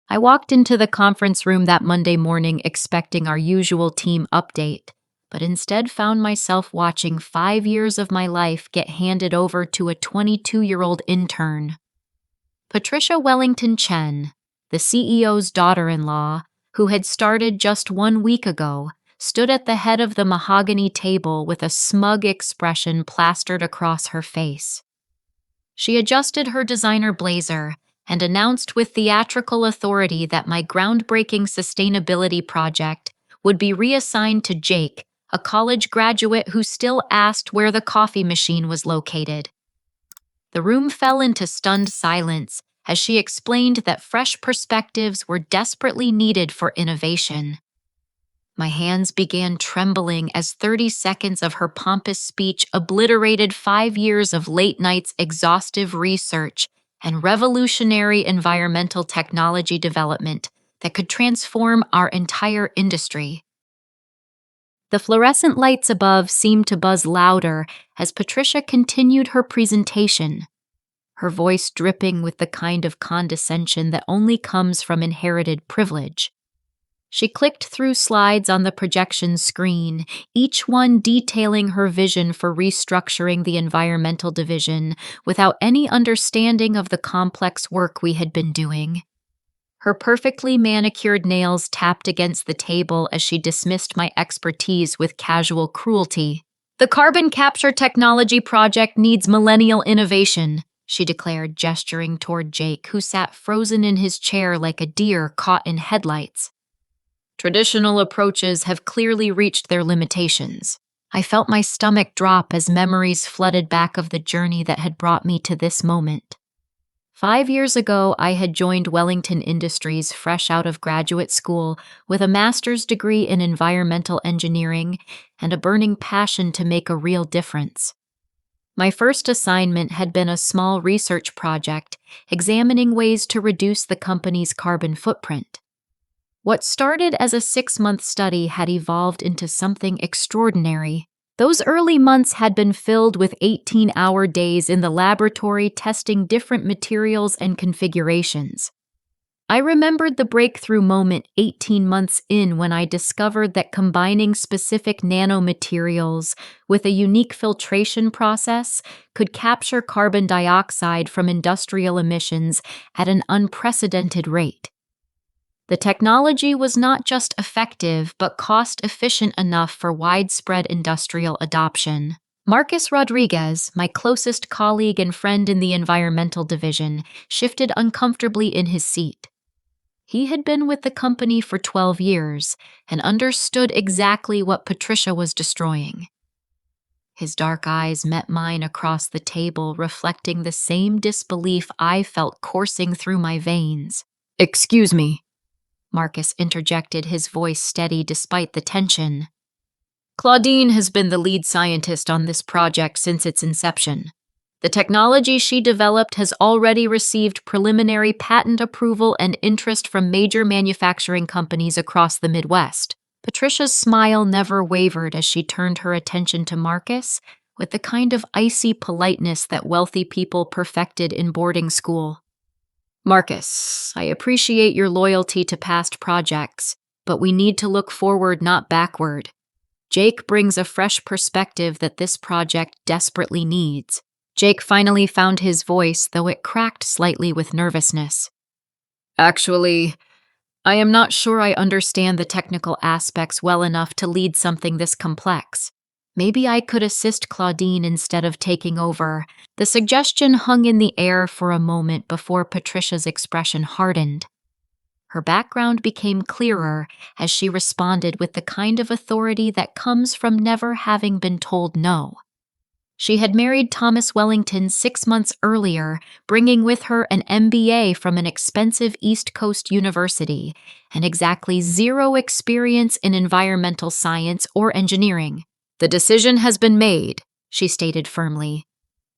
I walked into the conference room that Monday morning expecting our usual team update, but instead found myself watching 5 years of my life get handed over to a 22-year-old intern. Patricia Wellington Chen, the CEO's daughter-in-law, who had started just 1 week ago, stood at the head of the mahogany table with a smug expression plastered across her face. She adjusted her designer blazer and announced with theatrical authority that my groundbreaking sustainability project would be reassigned to Jake, a college graduate who still asked where the coffee machine was located. The room fell into stunned silence as she explained that fresh perspectives were desperately needed for innovation. My hands began trembling as 30 seconds of her pompous speech obliterated 5 years of late nights exhaustive research and revolutionary environmental technology development that could transform our entire industry. The fluorescent lights above seemed to buzz louder as Patricia continued her presentation, her voice dripping with the kind of condescension that only comes from inherited privilege. She clicked through slides on the projection screen, each one detailing her vision for restructuring the environmental division without any understanding of the complex work we had been doing. Her perfectly manicured nails tapped against the table as she dismissed my expertise with casual cruelty. "The carbon capture technology project needs millennial innovation," she declared, gesturing toward Jake, who sat frozen in his chair like a deer caught in headlights. "Traditional approaches have clearly reached their limitations." I felt my stomach drop as memories flooded back of the journey that had brought me to this moment. 5 years ago, I had joined Wellington Industries fresh out of graduate school with a master's degree in environmental engineering and a burning passion to make a real difference. My first assignment had been a small research project examining ways to reduce the company's carbon footprint. What started as a 6-month study had evolved into something extraordinary. Those early months had been filled with 18-hour days in the laboratory testing different materials and configurations. I remembered the breakthrough moment 18 months in when I discovered that combining specific nanomaterials with a unique filtration process could capture carbon dioxide from industrial emissions at an unprecedented rate. The technology was not just effective, but cost-efficient enough for widespread industrial adoption. Marcus Rodriguez, my closest colleague and friend in the environmental division, shifted uncomfortably in his seat. He had been with the company for 12 years and understood exactly what Patricia was destroying. His dark eyes met mine across the table, reflecting the same disbelief I felt coursing through my veins. "Excuse me," Marcus interjected, his voice steady despite the tension. "Claudine has been the lead scientist on this project since its inception. The technology she developed has already received preliminary patent approval and interest from major manufacturing companies across the Midwest." Patricia's smile never wavered as she turned her attention to Marcus with the kind of icy politeness that wealthy people perfected in boarding school. "Marcus, I appreciate your loyalty to past projects, but we need to look forward, not backward. Jake brings a fresh perspective that this project desperately needs." Jake finally found his voice, though it cracked slightly with nervousness. "Actually, I am not sure I understand the technical aspects well enough to lead something this complex. Maybe I could assist Claudine instead of taking over." The suggestion hung in the air for a moment before Patricia's expression hardened. Her background became clearer as she responded with the kind of authority that comes from never having been told no. She had married Thomas Wellington 6 months earlier, bringing with her an MBA from an expensive East Coast university and exactly 0 experience in environmental science or engineering. "The decision has been made," she stated firmly.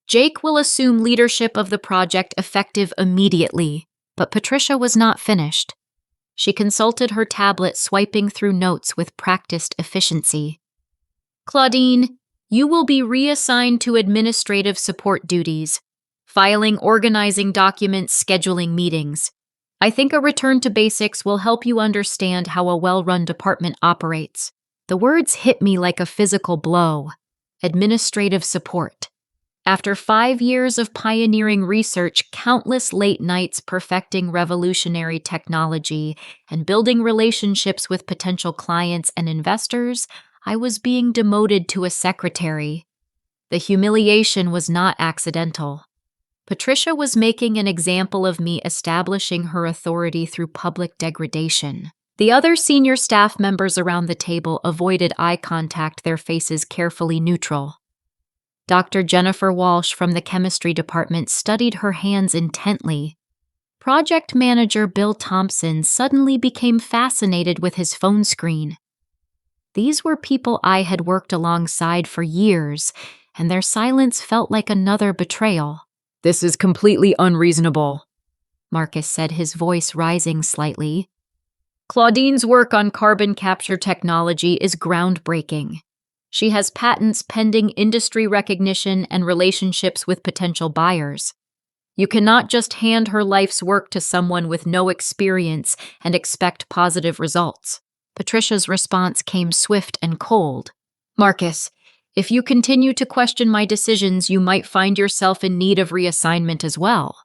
"Jake will assume leadership of the project effective immediately." But Patricia was not finished. She consulted her tablet, swiping through notes with practiced efficiency. "Claudine, you will be reassigned to administrative support duties, filing, organizing documents, scheduling meetings. I think a return to basics will help you understand how a well-run department operates. The words hit me like a physical blow. Administrative support. After 5 years of pioneering research, countless late nights perfecting revolutionary technology, and building relationships with potential clients and investors, I was being demoted to a secretary. The humiliation was not accidental. Patricia was making an example of me, establishing her authority through public degradation. The other senior staff members around the table avoided eye contact, their faces carefully neutral. Dr. Jennifer Walsh from the chemistry department studied her hands intently. Project manager Bill Thompson suddenly became fascinated with his phone screen. These were people I had worked alongside for years, and their silence felt like another betrayal. "This is completely unreasonable," Marcus said, his voice rising slightly. "Claudine's work on carbon capture technology is groundbreaking. She has patents pending, industry recognition, and relationships with potential buyers. You cannot just hand her life's work to someone with no experience and expect positive results." Patricia's response came swift and cold. "Marcus, if you continue to question my decisions, you might find yourself in need of reassignment as well.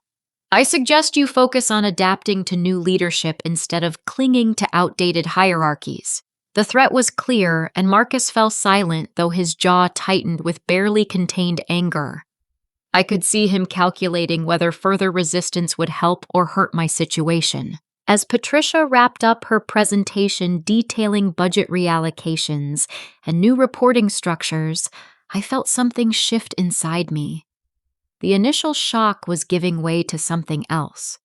I suggest you focus on adapting to new leadership instead of clinging to outdated hierarchies." The threat was clear, and Marcus fell silent, though his jaw tightened with barely contained anger. I could see him calculating whether further resistance would help or hurt my situation. As Patricia wrapped up her presentation detailing budget reallocations and new reporting structures, I felt something shift inside me. The initial shock was giving way to something else.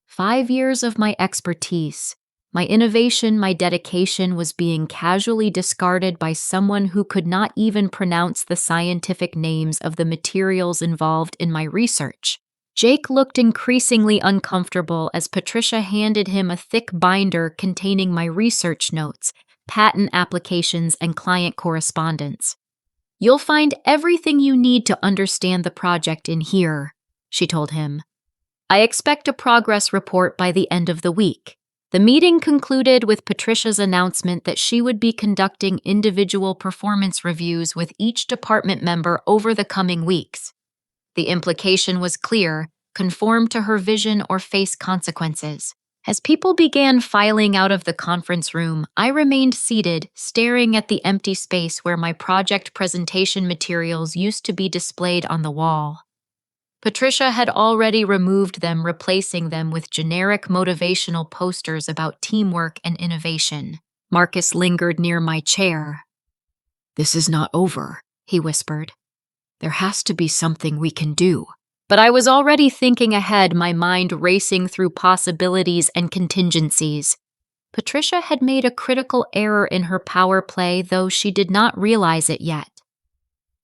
5 years of my expertise, my innovation, my dedication was being casually discarded by someone who could not even pronounce the scientific names of the materials involved in my research. Jake looked increasingly uncomfortable as Patricia handed him a thick binder containing my research notes, patent applications, and client correspondence. "You'll find everything you need to understand the project in here," she told him. "I expect a progress report by the end of the week." The meeting concluded with Patricia's announcement that she would be conducting individual performance reviews with each department member over the coming weeks. The implication was clear: conform to her vision or face consequences. As people began filing out of the conference room, I remained seated, staring at the empty space where my project presentation materials used to be displayed on the wall. Patricia had already removed them, replacing them with generic motivational posters about teamwork and innovation. Marcus lingered near my chair. "This is not over," he whispered. "There has to be something we can do." But I was already thinking ahead, my mind racing through possibilities and contingencies. Patricia had made a critical error in her power play, though she did not realize it yet.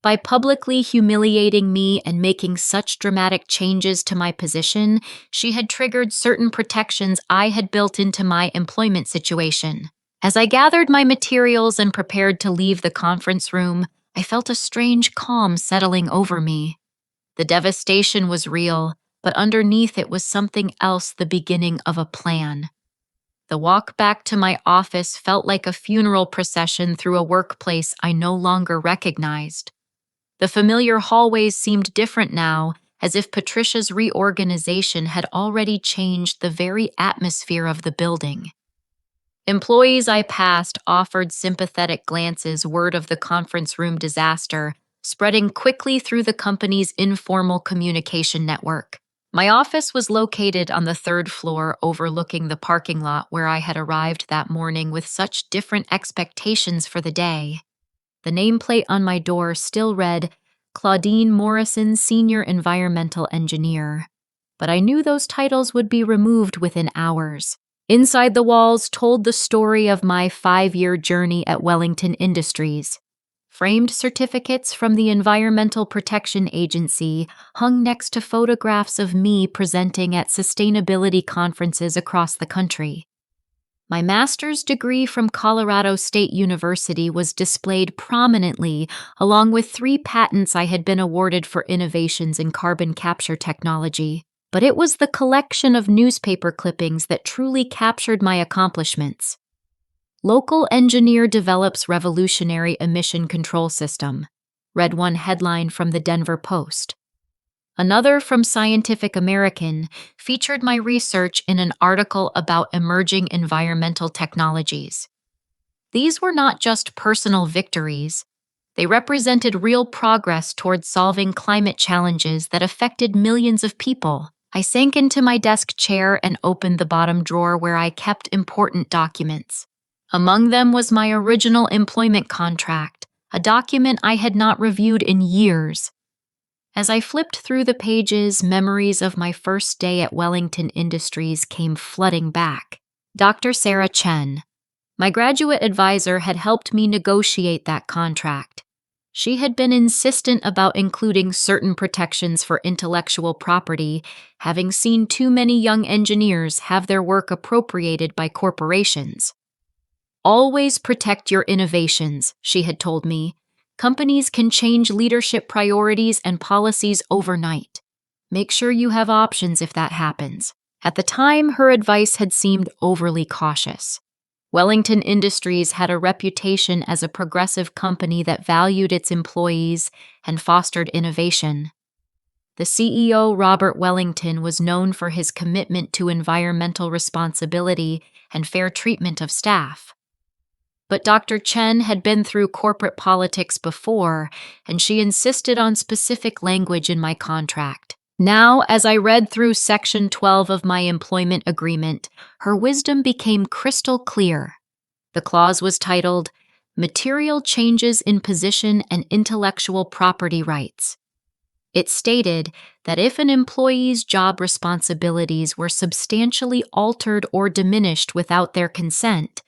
By publicly humiliating me and making such dramatic changes to my position, she had triggered certain protections I had built into my employment situation. As I gathered my materials and prepared to leave the conference room, I felt a strange calm settling over me. The devastation was real, but underneath it was something else, the beginning of a plan. The walk back to my office felt like a funeral procession through a workplace I no longer recognized. The familiar hallways seemed different now, as if Patricia's reorganization had already changed the very atmosphere of the building. Employees I passed offered sympathetic glances, word of the conference room disaster, spreading quickly through the company's informal communication network. My office was located on the 3rd floor, overlooking the parking lot where I had arrived that morning with such different expectations for the day. The nameplate on my door still read, Claudine Morrison, Senior Environmental Engineer. But I knew those titles would be removed within hours. Inside the walls told the story of my 5-year journey at Wellington Industries. Framed certificates from the Environmental Protection Agency hung next to photographs of me presenting at sustainability conferences across the country. My master's degree from Colorado State University was displayed prominently, along with 3 patents I had been awarded for innovations in carbon capture technology. but it was the collection of newspaper clippings that truly captured my accomplishments. Local engineer develops revolutionary emission control system, read one headline from the Denver Post. Another from Scientific American featured my research in an article about emerging environmental technologies. These were not just personal victories, they represented real progress towards solving climate challenges that affected millions of people. I sank into my desk chair and opened the bottom drawer where I kept important documents. Among them was my original employment contract, a document I had not reviewed in years. As I flipped through the pages, memories of my first day at Wellington Industries came flooding back. Dr. Sarah Chen, my graduate advisor, had helped me negotiate that contract. She had been insistent about including certain protections for intellectual property, having seen too many young engineers have their work appropriated by corporations. Always protect your innovations, she had told me. Companies can change leadership priorities and policies overnight. Make sure you have options if that happens. At the time, her advice had seemed overly cautious. Wellington Industries had a reputation as a progressive company that valued its employees and fostered innovation. The CEO, Robert Wellington, was known for his commitment to environmental responsibility and fair treatment of staff. But Dr. Chen had been through corporate politics before, and she insisted on specific language in my contract. Now, as I read through Section 12 of my employment agreement, her wisdom became crystal clear. The clause was titled, Material Changes in Position and Intellectual Property Rights. It stated that if an employee's job responsibilities were substantially altered or diminished without their consent,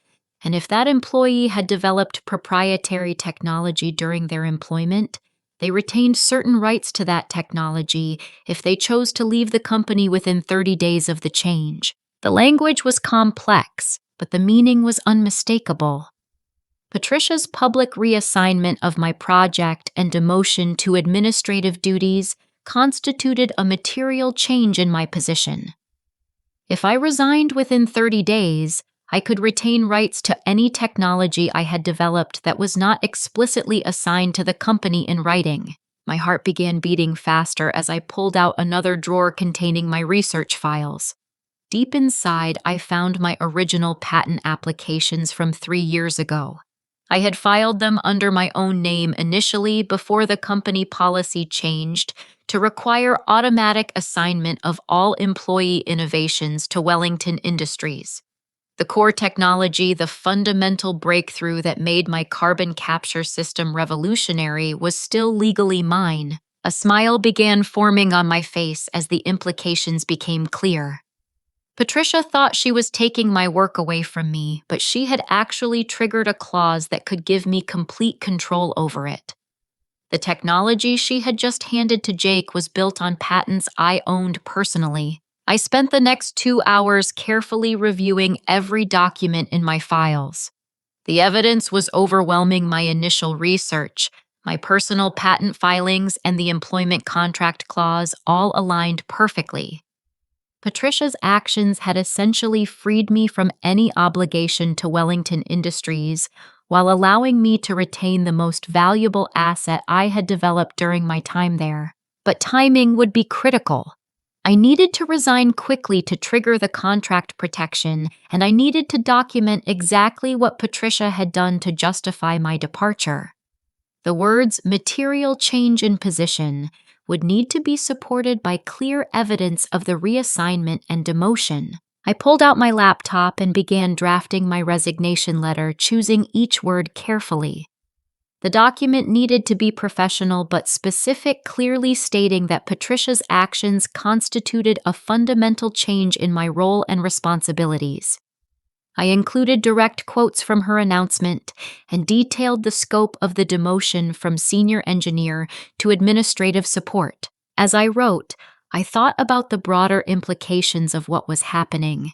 and if that employee had developed proprietary technology during their employment, they retained certain rights to that technology if they chose to leave the company within 30 days of the change. The language was complex, but the meaning was unmistakable. Patricia's public reassignment of my project and demotion to administrative duties constituted a material change in my position. If I resigned within 30 days, I could retain rights to any technology I had developed that was not explicitly assigned to the company in writing. My heart began beating faster as I pulled out another drawer containing my research files. Deep inside, I found my original patent applications from 3 years ago. I had filed them under my own name initially before the company policy changed to require automatic assignment of all employee innovations to Wellington Industries. The core technology, the fundamental breakthrough that made my carbon capture system revolutionary, was still legally mine. A smile began forming on my face as the implications became clear. Patricia thought she was taking my work away from me, but she had actually triggered a clause that could give me complete control over it. The technology she had just handed to Jake was built on patents I owned personally. I spent the next 2 hours carefully reviewing every document in my files. The evidence was overwhelming my initial research. My personal patent filings and the employment contract clause all aligned perfectly. Patricia's actions had essentially freed me from any obligation to Wellington Industries while allowing me to retain the most valuable asset I had developed during my time there. But timing would be critical. I needed to resign quickly to trigger the contract protection, and I needed to document exactly what Patricia had done to justify my departure. The words material change in position would need to be supported by clear evidence of the reassignment and demotion. I pulled out my laptop and began drafting my resignation letter, choosing each word carefully. The document needed to be professional but specific, clearly stating that Patricia's actions constituted a fundamental change in my role and responsibilities. I included direct quotes from her announcement and detailed the scope of the demotion from senior engineer to administrative support. As I wrote, I thought about the broader implications of what was happening.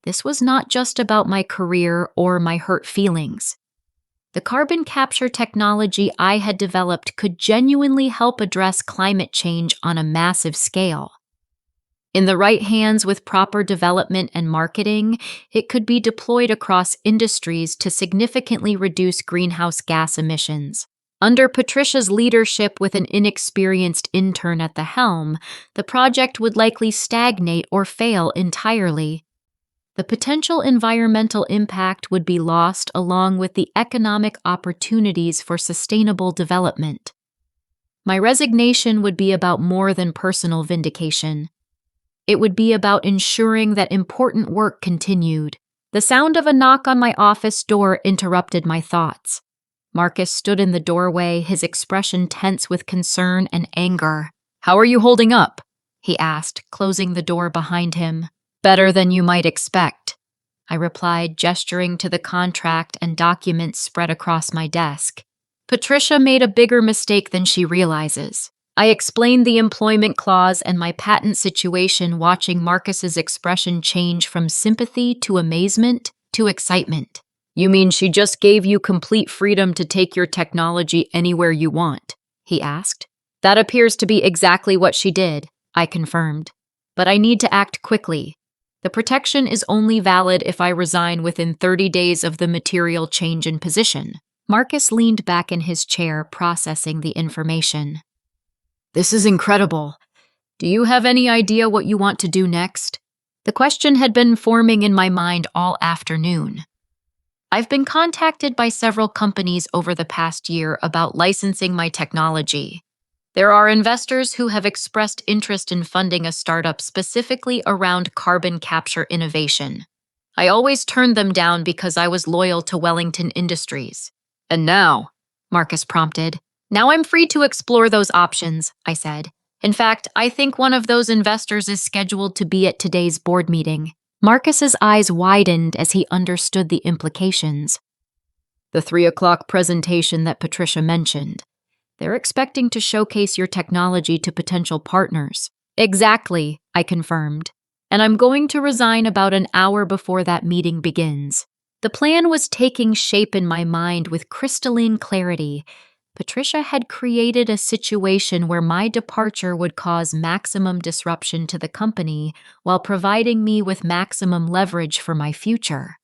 This was not just about my career or my hurt feelings. The carbon capture technology I had developed could genuinely help address climate change on a massive scale. In the right hands with proper development and marketing, it could be deployed across industries to significantly reduce greenhouse gas emissions. Under Patricia's leadership with an inexperienced intern at the helm, the project would likely stagnate or fail entirely. The potential environmental impact would be lost along with the economic opportunities for sustainable development. My resignation would be about more than personal vindication. It would be about ensuring that important work continued. The sound of a knock on my office door interrupted my thoughts. Marcus stood in the doorway, his expression tense with concern and anger. "How are you holding up?" he asked, closing the door behind him. "Better than you might expect," I replied, gesturing to the contract and documents spread across my desk. Patricia made a bigger mistake than she realizes. I explained the employment clause and my patent situation, watching Marcus's expression change from sympathy to amazement to excitement. "You mean she just gave you complete freedom to take your technology anywhere you want?" he asked. "That appears to be exactly what she did," I confirmed. "But I need to act quickly. The protection is only valid if I resign within 30 days of the material change in position." Marcus leaned back in his chair, processing the information. "This is incredible. Do you have any idea what you want to do next?" The question had been forming in my mind all afternoon. "I've been contacted by several companies over the past year about licensing my technology. There are investors who have expressed interest in funding a startup specifically around carbon capture innovation. I always turned them down because I was loyal to Wellington Industries." "And now?" Marcus prompted. "Now I'm free to explore those options," I said. "In fact, I think one of those investors is scheduled to be at today's board meeting." Marcus's eyes widened as he understood the implications. "The 3 o'clock presentation that Patricia mentioned. They're expecting to showcase your technology to potential partners." "Exactly," I confirmed. "And I'm going to resign about an hour before that meeting begins." The plan was taking shape in my mind with crystalline clarity. Patricia had created a situation where my departure would cause maximum disruption to the company while providing me with maximum leverage for my future.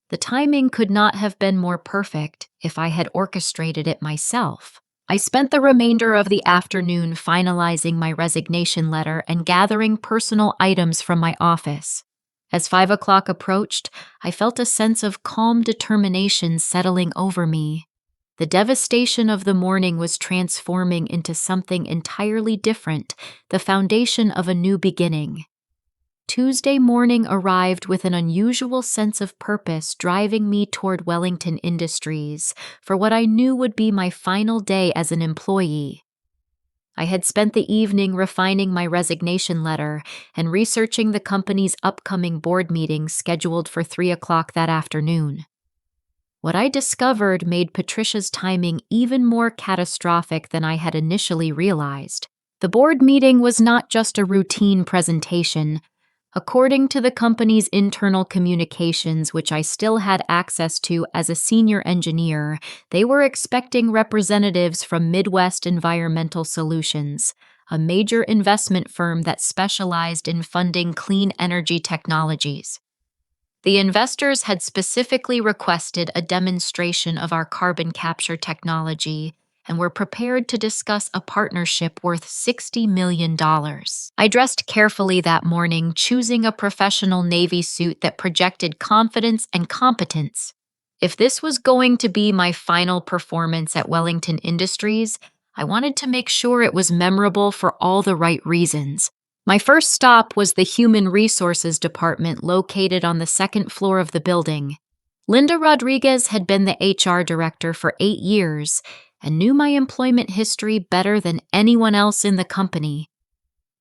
The timing could not have been more perfect if I had orchestrated it myself. I spent the remainder of the afternoon finalizing my resignation letter and gathering personal items from my office. As 5 o'clock approached, I felt a sense of calm determination settling over me. The devastation of the morning was transforming into something entirely different, the foundation of a new beginning. Tuesday morning arrived with an unusual sense of purpose driving me toward Wellington Industries for what I knew would be my final day as an employee. I had spent the evening refining my resignation letter and researching the company's upcoming board meeting scheduled for 3 o'clock that afternoon. What I discovered made Patricia's timing even more catastrophic than I had initially realized. The board meeting was not just a routine presentation. According to the company's internal communications, which I still had access to as a senior engineer, they were expecting representatives from Midwest Environmental Solutions, a major investment firm that specialized in funding clean energy technologies. The investors had specifically requested a demonstration of our carbon capture technology and were prepared to discuss a partnership worth $60 million. I dressed carefully that morning, choosing a professional Navy suit that projected confidence and competence. If this was going to be my final performance at Wellington Industries, I wanted to make sure it was memorable for all the right reasons. My first stop was the Human Resources Department located on the second floor of the building. Linda Rodriguez had been the HR director for 8 years and knew my employment history better than anyone else in the company.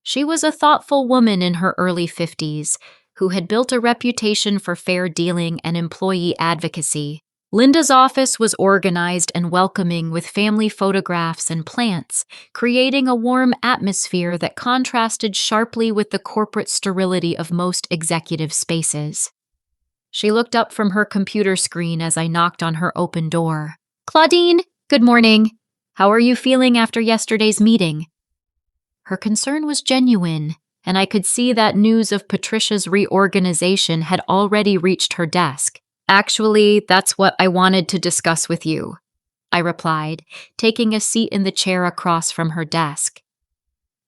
She was a thoughtful woman in her early 50s who had built a reputation for fair dealing and employee advocacy. Linda's office was organized and welcoming with family photographs and plants, creating a warm atmosphere that contrasted sharply with the corporate sterility of most executive spaces. She looked up from her computer screen as I knocked on her open door. "Claudine, good morning. How are you feeling after yesterday's meeting?" Her concern was genuine, and I could see that news of Patricia's reorganization had already reached her desk. "Actually, that's what I wanted to discuss with you," I replied, taking a seat in the chair across from her desk.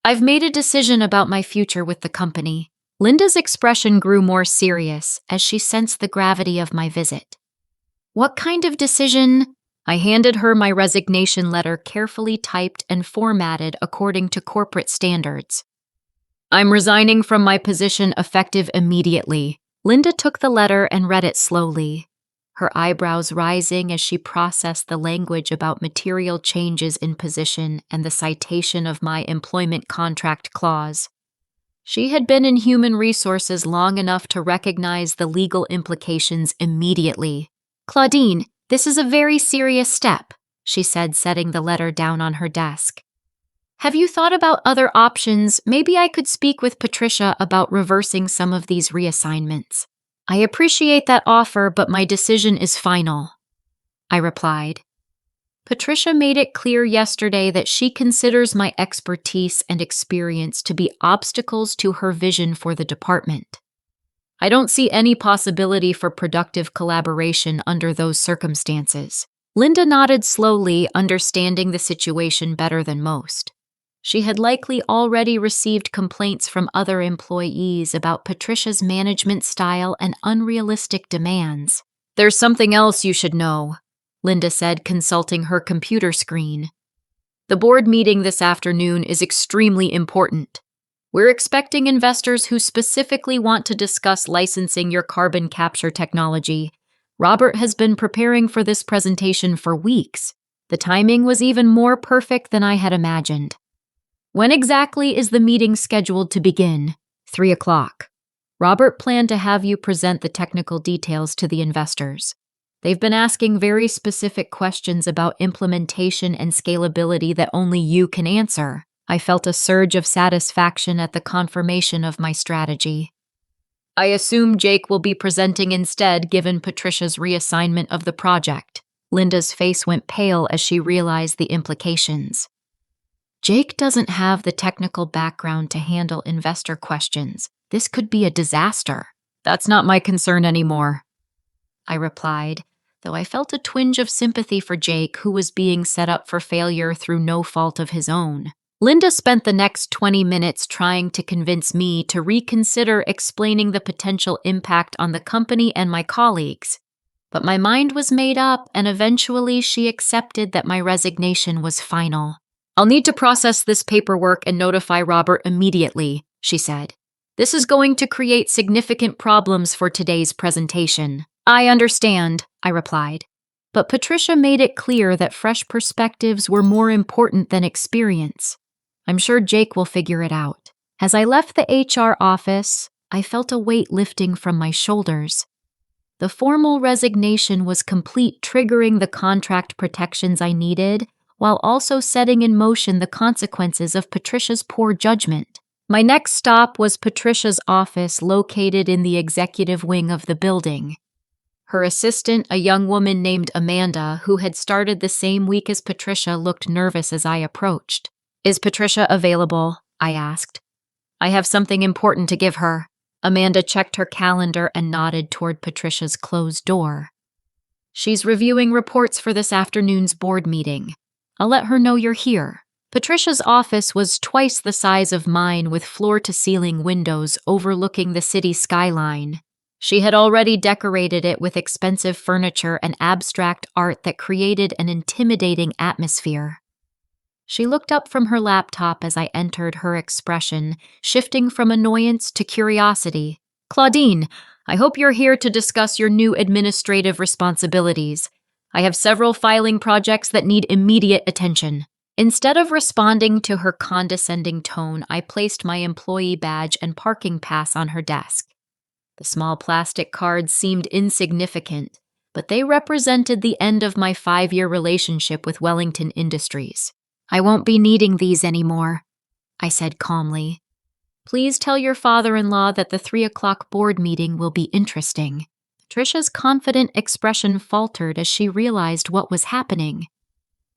"I've made a decision about my future with the company." Linda's expression grew more serious as she sensed the gravity of my visit. "What kind of decision?" I handed her my resignation letter, carefully typed and formatted according to corporate standards. "I'm resigning from my position effective immediately." Linda took the letter and read it slowly, her eyebrows rising as she processed the language about material changes in position and the citation of my employment contract clause. She had been in human resources long enough to recognize the legal implications immediately. "Claudine, this is a very serious step," she said, setting the letter down on her desk. "Have you thought about other options? Maybe I could speak with Patricia about reversing some of these reassignments." "I appreciate that offer, but my decision is final," I replied. "Patricia made it clear yesterday that she considers my expertise and experience to be obstacles to her vision for the department. I don't see any possibility for productive collaboration under those circumstances." Linda nodded slowly, understanding the situation better than most. She had likely already received complaints from other employees about Patricia's management style and unrealistic demands. "There's something else you should know," Linda said, consulting her computer screen. "The board meeting this afternoon is extremely important. We're expecting investors who specifically want to discuss licensing your carbon capture technology. Robert has been preparing for this presentation for weeks. The timing was even more perfect than I had imagined." "When exactly is the meeting scheduled to begin?" 3 o'clock. "Robert planned to have you present the technical details to the investors. They've been asking very specific questions about implementation and scalability that only you can answer." I felt a surge of satisfaction at the confirmation of my strategy. "I assume Jake will be presenting instead, given Patricia's reassignment of the project." Linda's face went pale as she realized the implications. "Jake doesn't have the technical background to handle investor questions. This could be a disaster." "That's not my concern anymore," I replied, though I felt a twinge of sympathy for Jake, who was being set up for failure through no fault of his own. Linda spent the next 20 minutes trying to convince me to reconsider explaining the potential impact on the company and my colleagues. But my mind was made up, and eventually she accepted that my resignation was final. "I'll need to process this paperwork and notify Robert immediately," she said. "This is going to create significant problems for today's presentation." "I understand," I replied. But Patricia made it clear that fresh perspectives were more important than experience. I'm sure Jake will figure it out. As I left the HR office, I felt a weight lifting from my shoulders. The formal resignation was complete, triggering the contract protections I needed, while also setting in motion the consequences of Patricia's poor judgment. My next stop was Patricia's office, located in the executive wing of the building. Her assistant, a young woman named Amanda, who had started the same week as Patricia, looked nervous as I approached. "Is Patricia available?" I asked. "I have something important to give her." Amanda checked her calendar and nodded toward Patricia's closed door. "She's reviewing reports for this afternoon's board meeting. I'll let her know you're here." Patricia's office was twice the size of mine, with floor-to-ceiling windows overlooking the city skyline. She had already decorated it with expensive furniture and abstract art that created an intimidating atmosphere. She looked up from her laptop as I entered, her expression shifting from annoyance to curiosity. "Claudine, I hope you're here to discuss your new administrative responsibilities. I have several filing projects that need immediate attention." Instead of responding to her condescending tone, I placed my employee badge and parking pass on her desk. The small plastic cards seemed insignificant, but they represented the end of my 5-year relationship with Wellington Industries. "I won't be needing these anymore," I said calmly. "Please tell your father-in-law that the 3 o'clock board meeting will be interesting." Patricia's confident expression faltered as she realized what was happening.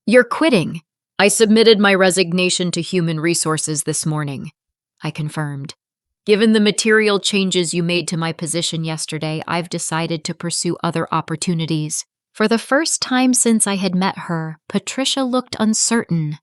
"You're quitting." "I submitted my resignation to Human Resources this morning," I confirmed. Given the material changes you made to my position yesterday, I've decided to pursue other opportunities. For the first time since I had met her, Patricia looked uncertain.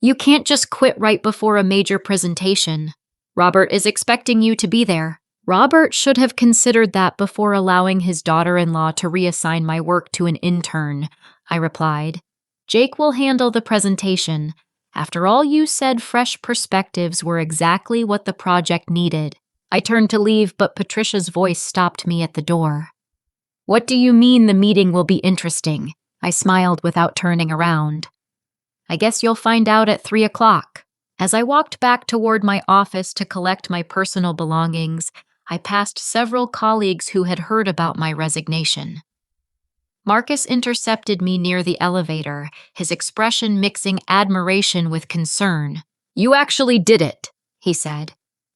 You can't just quit right before a major presentation. Robert is expecting you to be there. Robert should have considered that before allowing his daughter-in-law to reassign my work to an intern, I replied. Jake will handle the presentation. After all, you said fresh perspectives were exactly what the project needed. I turned to leave, but Patricia's voice stopped me at the door. What do you mean the meeting will be interesting? I smiled without turning around. I guess you'll find out at 3 o'clock. As I walked back toward my office to collect my personal belongings, I passed several colleagues who had heard about my resignation. Marcus intercepted me near the elevator, his expression mixing admiration with concern. You actually did it, he said.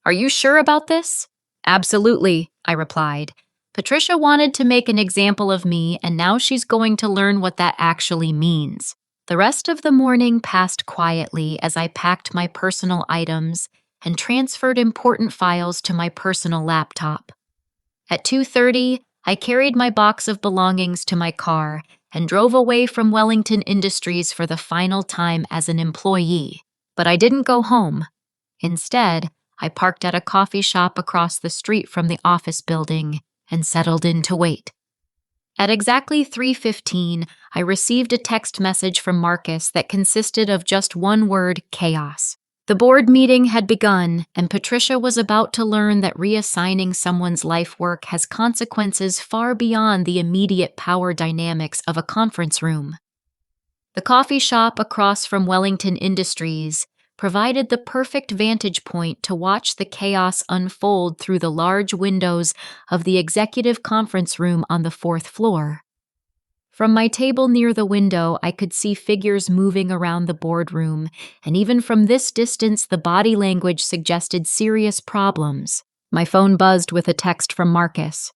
Are you sure about this? Absolutely, I replied. Patricia wanted to make an example of me, and now she's going to learn what that actually means. The rest of the morning passed quietly as I packed my personal items and transferred important files to my personal laptop. At 2:30, I carried my box of belongings to my car and drove away from Wellington Industries for the final time as an employee. But I didn't go home. Instead, I parked at a coffee shop across the street from the office building and settled in to wait. At exactly 3:15, I received a text message from Marcus that consisted of just one word: chaos. The board meeting had begun, and Patricia was about to learn that reassigning someone's life work has consequences far beyond the immediate power dynamics of a conference room. The coffee shop across from Wellington Industries provided the perfect vantage point to watch the chaos unfold through the large windows of the executive conference room on the 4th floor. From my table near the window, I could see figures moving around the boardroom, and even from this distance, the body language suggested serious problems. My phone buzzed with a text from Marcus.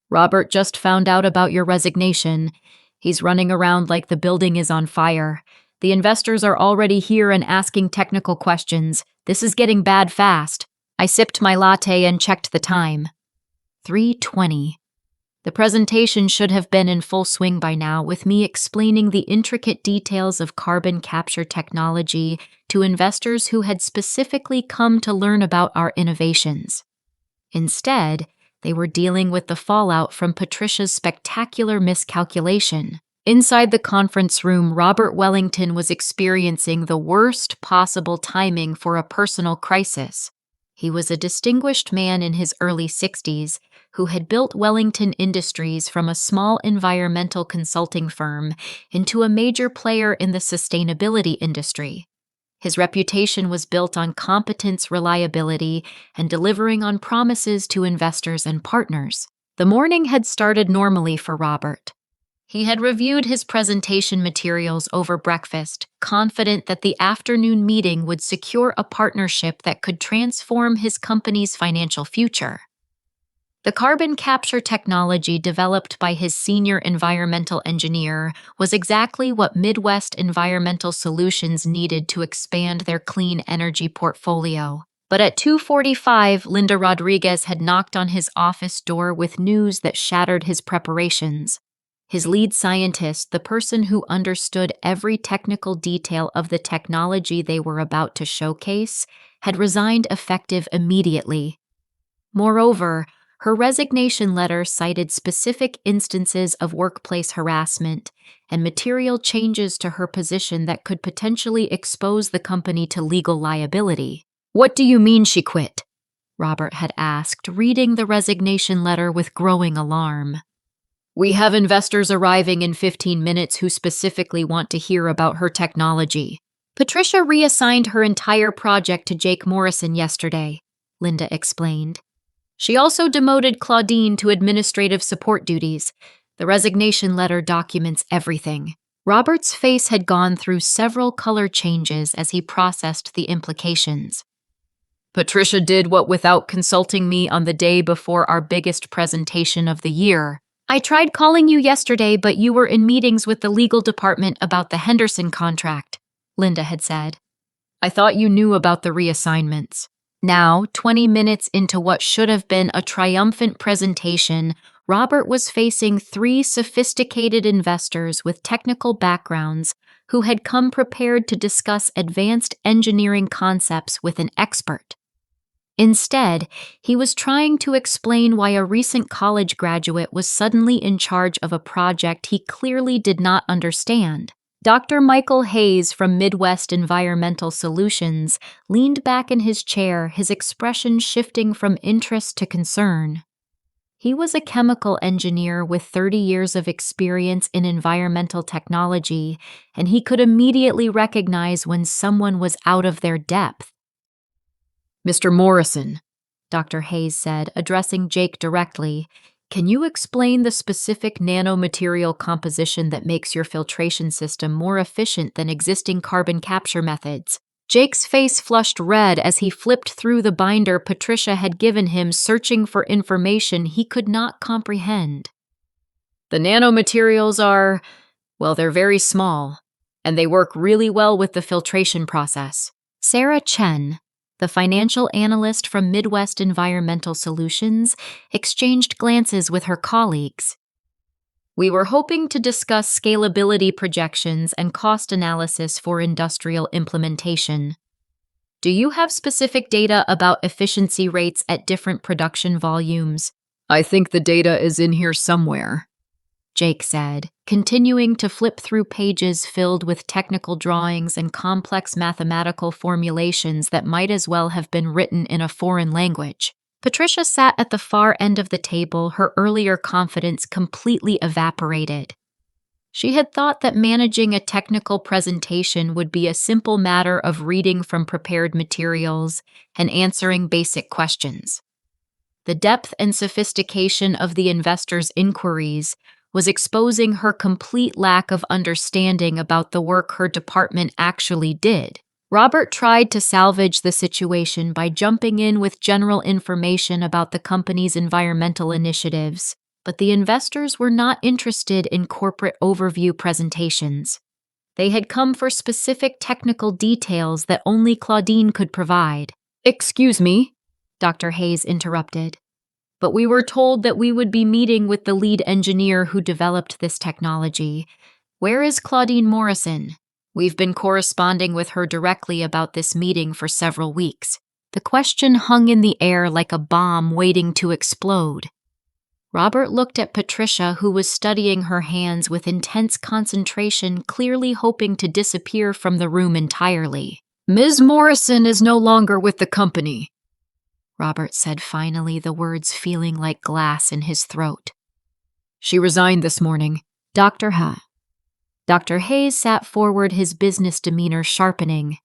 Robert just found out about your resignation. He's running around like the building is on fire. The investors are already here and asking technical questions. This is getting bad fast. I sipped my latte and checked the time. 3:20. The presentation should have been in full swing by now, with me explaining the intricate details of carbon capture technology to investors who had specifically come to learn about our innovations. Instead, they were dealing with the fallout from Patricia's spectacular miscalculation. Inside the conference room, Robert Wellington was experiencing the worst possible timing for a personal crisis. He was a distinguished man in his early 60s who had built Wellington Industries from a small environmental consulting firm into a major player in the sustainability industry. His reputation was built on competence, reliability, and delivering on promises to investors and partners. The morning had started normally for Robert. He had reviewed his presentation materials over breakfast, confident that the afternoon meeting would secure a partnership that could transform his company's financial future. The carbon capture technology developed by his senior environmental engineer was exactly what Midwest Environmental Solutions needed to expand their clean energy portfolio. But at 2:45, Linda Rodriguez had knocked on his office door with news that shattered his preparations. His lead scientist, the person who understood every technical detail of the technology they were about to showcase, had resigned effective immediately. Moreover, her resignation letter cited specific instances of workplace harassment and material changes to her position that could potentially expose the company to legal liability. What do you mean she quit? Robert had asked, reading the resignation letter with growing alarm. We have investors arriving in 15 minutes who specifically want to hear about her technology. Patricia reassigned her entire project to Jake Morrison yesterday, Linda explained. She also demoted Claudine to administrative support duties. The resignation letter documents everything. Robert's face had gone through several color changes as he processed the implications. Patricia did what without consulting me on the day before our biggest presentation of the year. I tried calling you yesterday, but you were in meetings with the legal department about the Henderson contract, Linda had said. I thought you knew about the reassignments. Now, 20 minutes into what should have been a triumphant presentation, Robert was facing three sophisticated investors with technical backgrounds who had come prepared to discuss advanced engineering concepts with an expert. Instead, he was trying to explain why a recent college graduate was suddenly in charge of a project he clearly did not understand. Dr. Michael Hayes from Midwest Environmental Solutions leaned back in his chair, his expression shifting from interest to concern. He was a chemical engineer with 30 years of experience in environmental technology, and he could immediately recognize when someone was out of their depth. "Mr. Morrison," Dr. Hayes said, addressing Jake directly, "can you explain the specific nanomaterial composition that makes your filtration system more efficient than existing carbon capture methods?" Jake's face flushed red as he flipped through the binder Patricia had given him, searching for information he could not comprehend. "The nanomaterials are, well, they're very small, and they work really well with the filtration process." Sarah Chen, the financial analyst from Midwest Environmental Solutions, exchanged glances with her colleagues. "We were hoping to discuss scalability projections and cost analysis for industrial implementation. Do you have specific data about efficiency rates at different production volumes?" "I think the data is in here somewhere," Jake said, continuing to flip through pages filled with technical drawings and complex mathematical formulations that might as well have been written in a foreign language. Patricia sat at the far end of the table, her earlier confidence completely evaporated. She had thought that managing a technical presentation would be a simple matter of reading from prepared materials and answering basic questions. The depth and sophistication of the investors' inquiries was exposing her complete lack of understanding about the work her department actually did. Robert tried to salvage the situation by jumping in with general information about the company's environmental initiatives, but the investors were not interested in corporate overview presentations. They had come for specific technical details that only Claudine could provide. "Excuse me," Dr. Hayes interrupted, "but we were told that we would be meeting with the lead engineer who developed this technology. Where is Claudine Morrison? We've been corresponding with her directly about this meeting for several weeks." The question hung in the air like a bomb waiting to explode. Robert looked at Patricia, who was studying her hands with intense concentration, clearly hoping to disappear from the room entirely. "Ms. Morrison is no longer with the company," Robert said finally, the words feeling like glass in his throat. "She resigned this morning." Dr. Hayes sat forward, his business demeanor sharpening.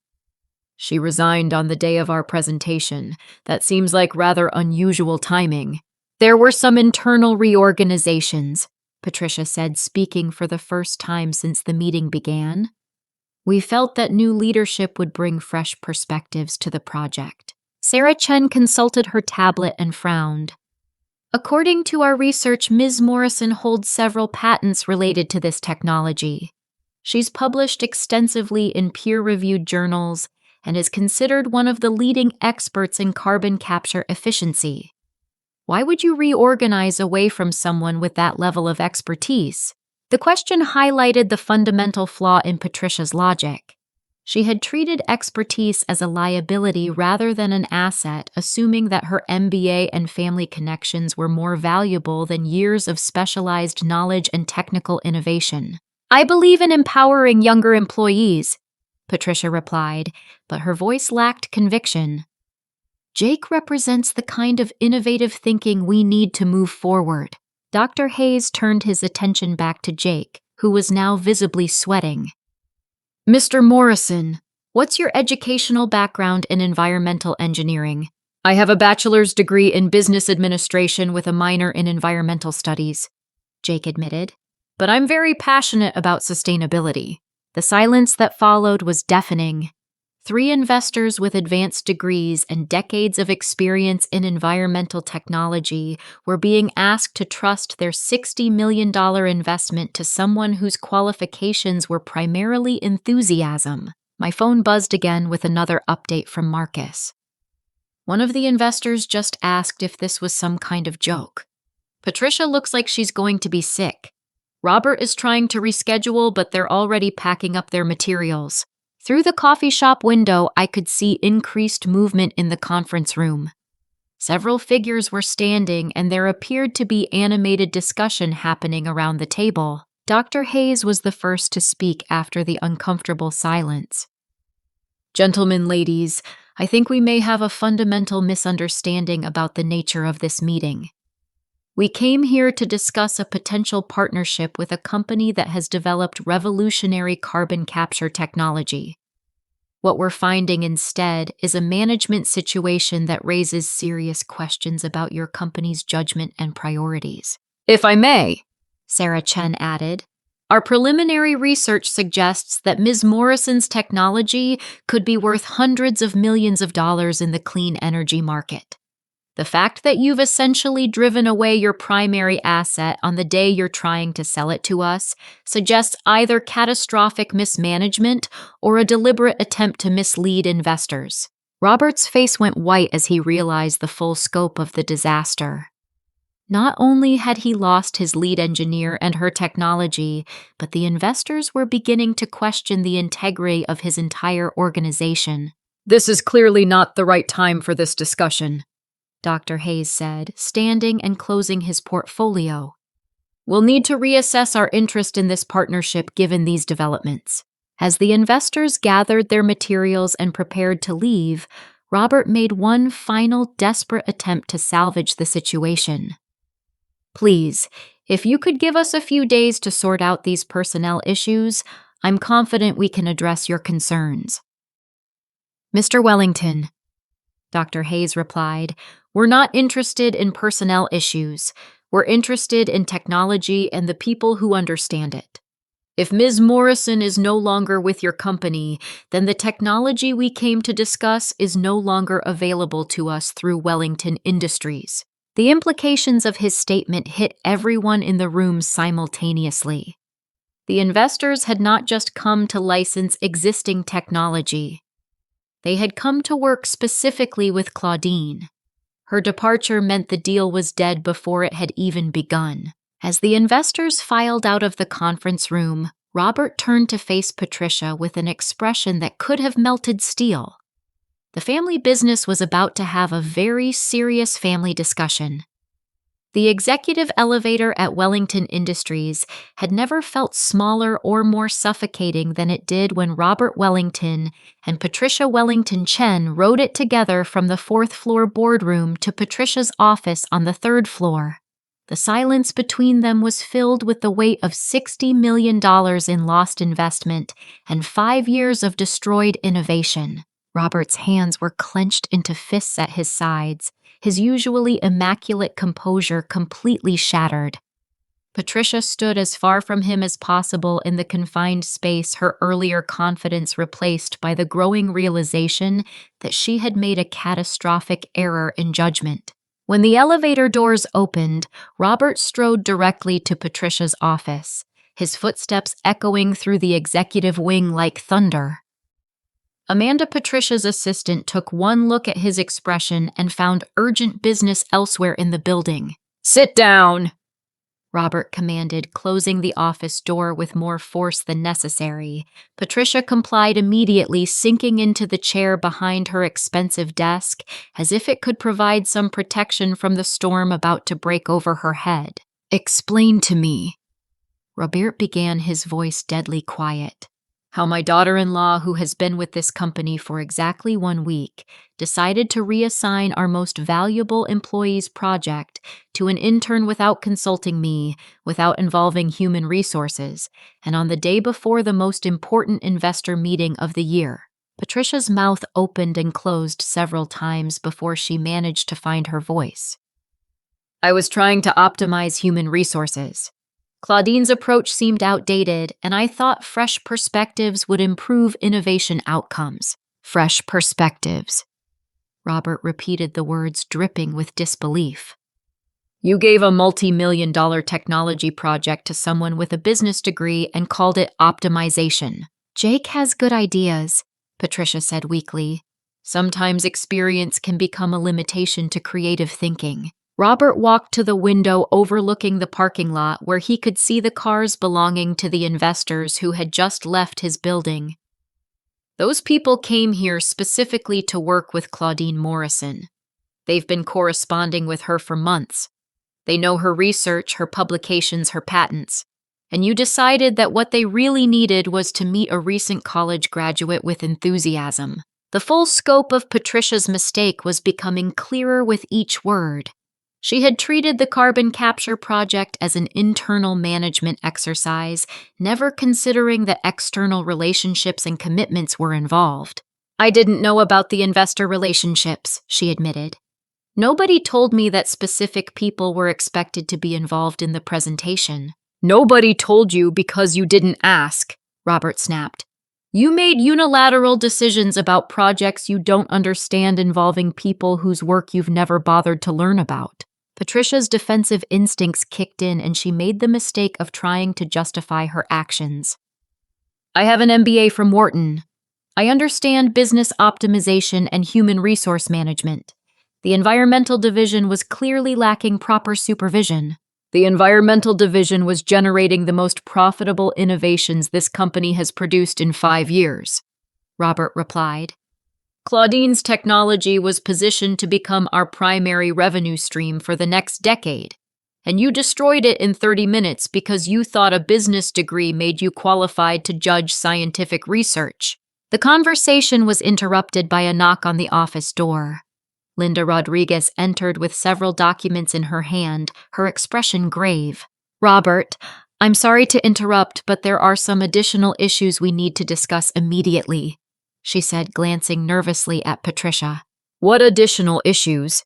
"She resigned on the day of our presentation. That seems like rather unusual timing." "There were some internal reorganizations," Patricia said, speaking for the first time since the meeting began. "We felt that new leadership would bring fresh perspectives to the project." Sarah Chen consulted her tablet and frowned. "According to our research, Ms. Morrison holds several patents related to this technology. She's published extensively in peer-reviewed journals and is considered one of the leading experts in carbon capture efficiency. Why would you reorganize away from someone with that level of expertise?" The question highlighted the fundamental flaw in Patricia's logic. She had treated expertise as a liability rather than an asset, assuming that her MBA and family connections were more valuable than years of specialized knowledge and technical innovation. "I believe in empowering younger employees," Patricia replied, but her voice lacked conviction. "Jake represents the kind of innovative thinking we need to move forward." Dr. Hayes turned his attention back to Jake, who was now visibly sweating. "Mr. Morrison, what's your educational background in environmental engineering?" "I have a bachelor's degree in business administration with a minor in environmental studies," Jake admitted. "But I'm very passionate about sustainability." The silence that followed was deafening. Three investors with advanced degrees and decades of experience in environmental technology were being asked to trust their $60 million investment to someone whose qualifications were primarily enthusiasm. My phone buzzed again with another update from Marcus. One of the investors just asked if this was some kind of joke. Patricia looks like she's going to be sick. Robert is trying to reschedule, but they're already packing up their materials. Through the coffee shop window, I could see increased movement in the conference room. Several figures were standing, and there appeared to be animated discussion happening around the table. Dr. Hayes was the first to speak after the uncomfortable silence. Gentlemen, ladies, I think we may have a fundamental misunderstanding about the nature of this meeting. We came here to discuss a potential partnership with a company that has developed revolutionary carbon capture technology. What we're finding instead is a management situation that raises serious questions about your company's judgment and priorities. If I may, Sarah Chen added, our preliminary research suggests that Ms. Morrison's technology could be worth hundreds of millions of dollars in the clean energy market. The fact that you've essentially driven away your primary asset on the day you're trying to sell it to us suggests either catastrophic mismanagement or a deliberate attempt to mislead investors. Robert's face went white as he realized the full scope of the disaster. Not only had he lost his lead engineer and her technology, but the investors were beginning to question the integrity of his entire organization. This is clearly not the right time for this discussion, Dr. Hayes said, standing and closing his portfolio. We'll need to reassess our interest in this partnership given these developments. As the investors gathered their materials and prepared to leave, Robert made one final desperate attempt to salvage the situation. Please, if you could give us a few days to sort out these personnel issues, I'm confident we can address your concerns. Mr. Wellington, Dr. Hayes replied, we're not interested in personnel issues. We're interested in technology and the people who understand it. If Ms. Morrison is no longer with your company, then the technology we came to discuss is no longer available to us through Wellington Industries. The implications of his statement hit everyone in the room simultaneously. The investors had not just come to license existing technology. They had come to work specifically with Claudine. Her departure meant the deal was dead before it had even begun. As the investors filed out of the conference room, Robert turned to face Patricia with an expression that could have melted steel. The family business was about to have a very serious family discussion. The executive elevator at Wellington Industries had never felt smaller or more suffocating than it did when Robert Wellington and Patricia Wellington Chen rode it together from the fourth-floor boardroom to Patricia's office on the third floor. The silence between them was filled with the weight of $60 million in lost investment and 5 years of destroyed innovation. Robert's hands were clenched into fists at his sides, his usually immaculate composure completely shattered. Patricia stood as far from him as possible in the confined space her earlier confidence replaced by the growing realization that she had made a catastrophic error in judgment. When the elevator doors opened, Robert strode directly to Patricia's office, his footsteps echoing through the executive wing like thunder. Amanda, Patricia's assistant, took one look at his expression and found urgent business elsewhere in the building. "Sit down," Robert commanded, closing the office door with more force than necessary. Patricia complied immediately, sinking into the chair behind her expensive desk, as if it could provide some protection from the storm about to break over her head. "Explain to me," Robert began, his voice deadly quiet, "how my daughter-in-law, who has been with this company for exactly 1 week, decided to reassign our most valuable employee's project to an intern without consulting me, without involving human resources, and on the day before the most important investor meeting of the year." Patricia's mouth opened and closed several times before she managed to find her voice. "I was trying to optimize human resources. Claudine's approach seemed outdated, and I thought fresh perspectives would improve innovation outcomes." "Fresh perspectives." Robert repeated the words, dripping with disbelief. "You gave a multi-million-dollar technology project to someone with a business degree and called it optimization." "Jake has good ideas," Patricia said weakly. Sometimes experience can become a limitation to creative thinking. Robert walked to the window overlooking the parking lot where he could see the cars belonging to the investors who had just left his building. Those people came here specifically to work with Claudine Morrison. They've been corresponding with her for months. They know her research, her publications, her patents. And you decided that what they really needed was to meet a recent college graduate with enthusiasm. The full scope of Patricia's mistake was becoming clearer with each word. She had treated the carbon capture project as an internal management exercise, never considering that external relationships and commitments were involved. I didn't know about the investor relationships, she admitted. Nobody told me that specific people were expected to be involved in the presentation. Nobody told you because you didn't ask, Robert snapped. You made unilateral decisions about projects you don't understand involving people whose work you've never bothered to learn about. Patricia's defensive instincts kicked in and she made the mistake of trying to justify her actions. I have an MBA from Wharton. I understand business optimization and human resource management. The environmental division was clearly lacking proper supervision. The environmental division was generating the most profitable innovations this company has produced in 5 years, Robert replied. Claudine's technology was positioned to become our primary revenue stream for the next decade, and you destroyed it in 30 minutes because you thought a business degree made you qualified to judge scientific research. The conversation was interrupted by a knock on the office door. Linda Rodriguez entered with several documents in her hand, her expression grave. Robert, I'm sorry to interrupt, but there are some additional issues we need to discuss immediately, she said, glancing nervously at Patricia. What additional issues?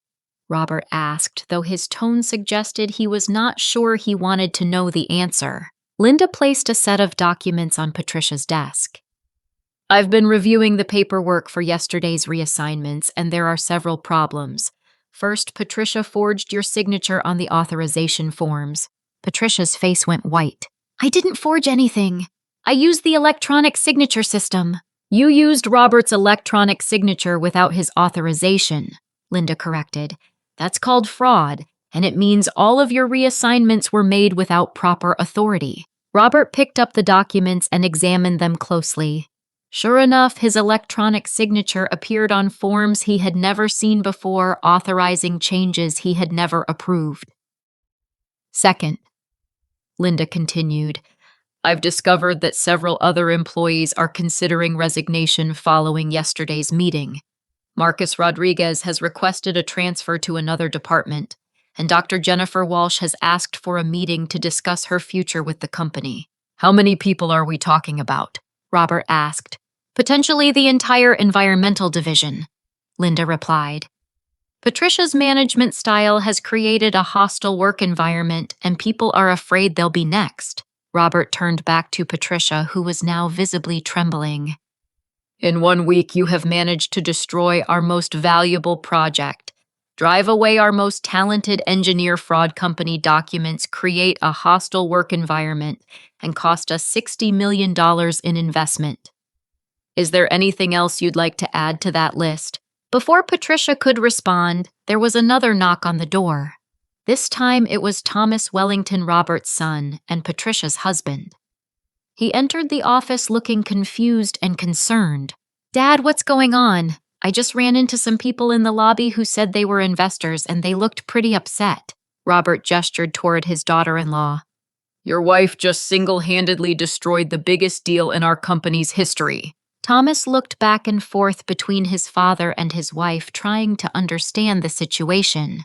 Robert asked, though his tone suggested he was not sure he wanted to know the answer. Linda placed a set of documents on Patricia's desk. I've been reviewing the paperwork for yesterday's reassignments, and there are several problems. First, Patricia forged your signature on the authorization forms. Patricia's face went white. I didn't forge anything. I used the electronic signature system. You used Robert's electronic signature without his authorization, Linda corrected. That's called fraud, and it means all of your reassignments were made without proper authority. Robert picked up the documents and examined them closely. Sure enough, his electronic signature appeared on forms he had never seen before, authorizing changes he had never approved. Second, Linda continued, I've discovered that several other employees are considering resignation following yesterday's meeting. Marcus Rodriguez has requested a transfer to another department, and Dr. Jennifer Walsh has asked for a meeting to discuss her future with the company. How many people are we talking about? Robert asked. Potentially the entire environmental division, Linda replied. Patricia's management style has created a hostile work environment, and people are afraid they'll be next. Robert turned back to Patricia, who was now visibly trembling. In 1 week, you have managed to destroy our most valuable project, drive away our most talented engineer fraud company documents, create a hostile work environment, and cost us $60 million in investment. Is there anything else you'd like to add to that list? Before Patricia could respond, there was another knock on the door. This time it was Thomas Wellington, Robert's son, and Patricia's husband. He entered the office looking confused and concerned. Dad, what's going on? I just ran into some people in the lobby who said they were investors and they looked pretty upset. Robert gestured toward his daughter-in-law. Your wife just single-handedly destroyed the biggest deal in our company's history. Thomas looked back and forth between his father and his wife, trying to understand the situation.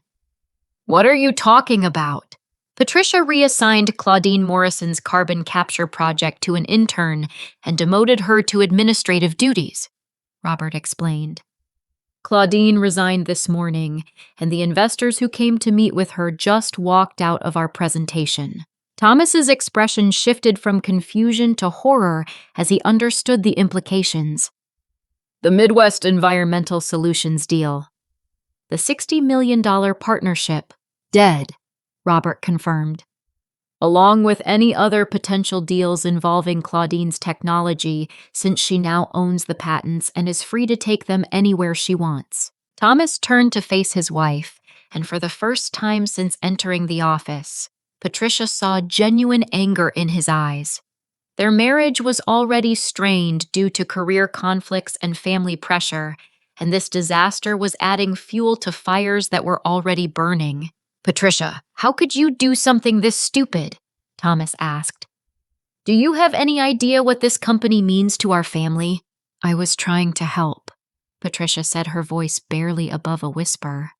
What are you talking about? Patricia reassigned Claudine Morrison's carbon capture project to an intern and demoted her to administrative duties, Robert explained. Claudine resigned this morning, and the investors who came to meet with her just walked out of our presentation. Thomas's expression shifted from confusion to horror as he understood the implications. The Midwest Environmental Solutions deal. The $60 million partnership. Dead, Robert confirmed. along with any other potential deals involving Claudine's technology, since she now owns the patents and is free to take them anywhere she wants. Thomas turned to face his wife, and for the first time since entering the office, Patricia saw genuine anger in his eyes. Their marriage was already strained due to career conflicts and family pressure, and this disaster was adding fuel to fires that were already burning. "Patricia, how could you do something this stupid?" Thomas asked. "Do you have any idea what this company means to our family?" "I was trying to help," Patricia said, her voice barely above a whisper.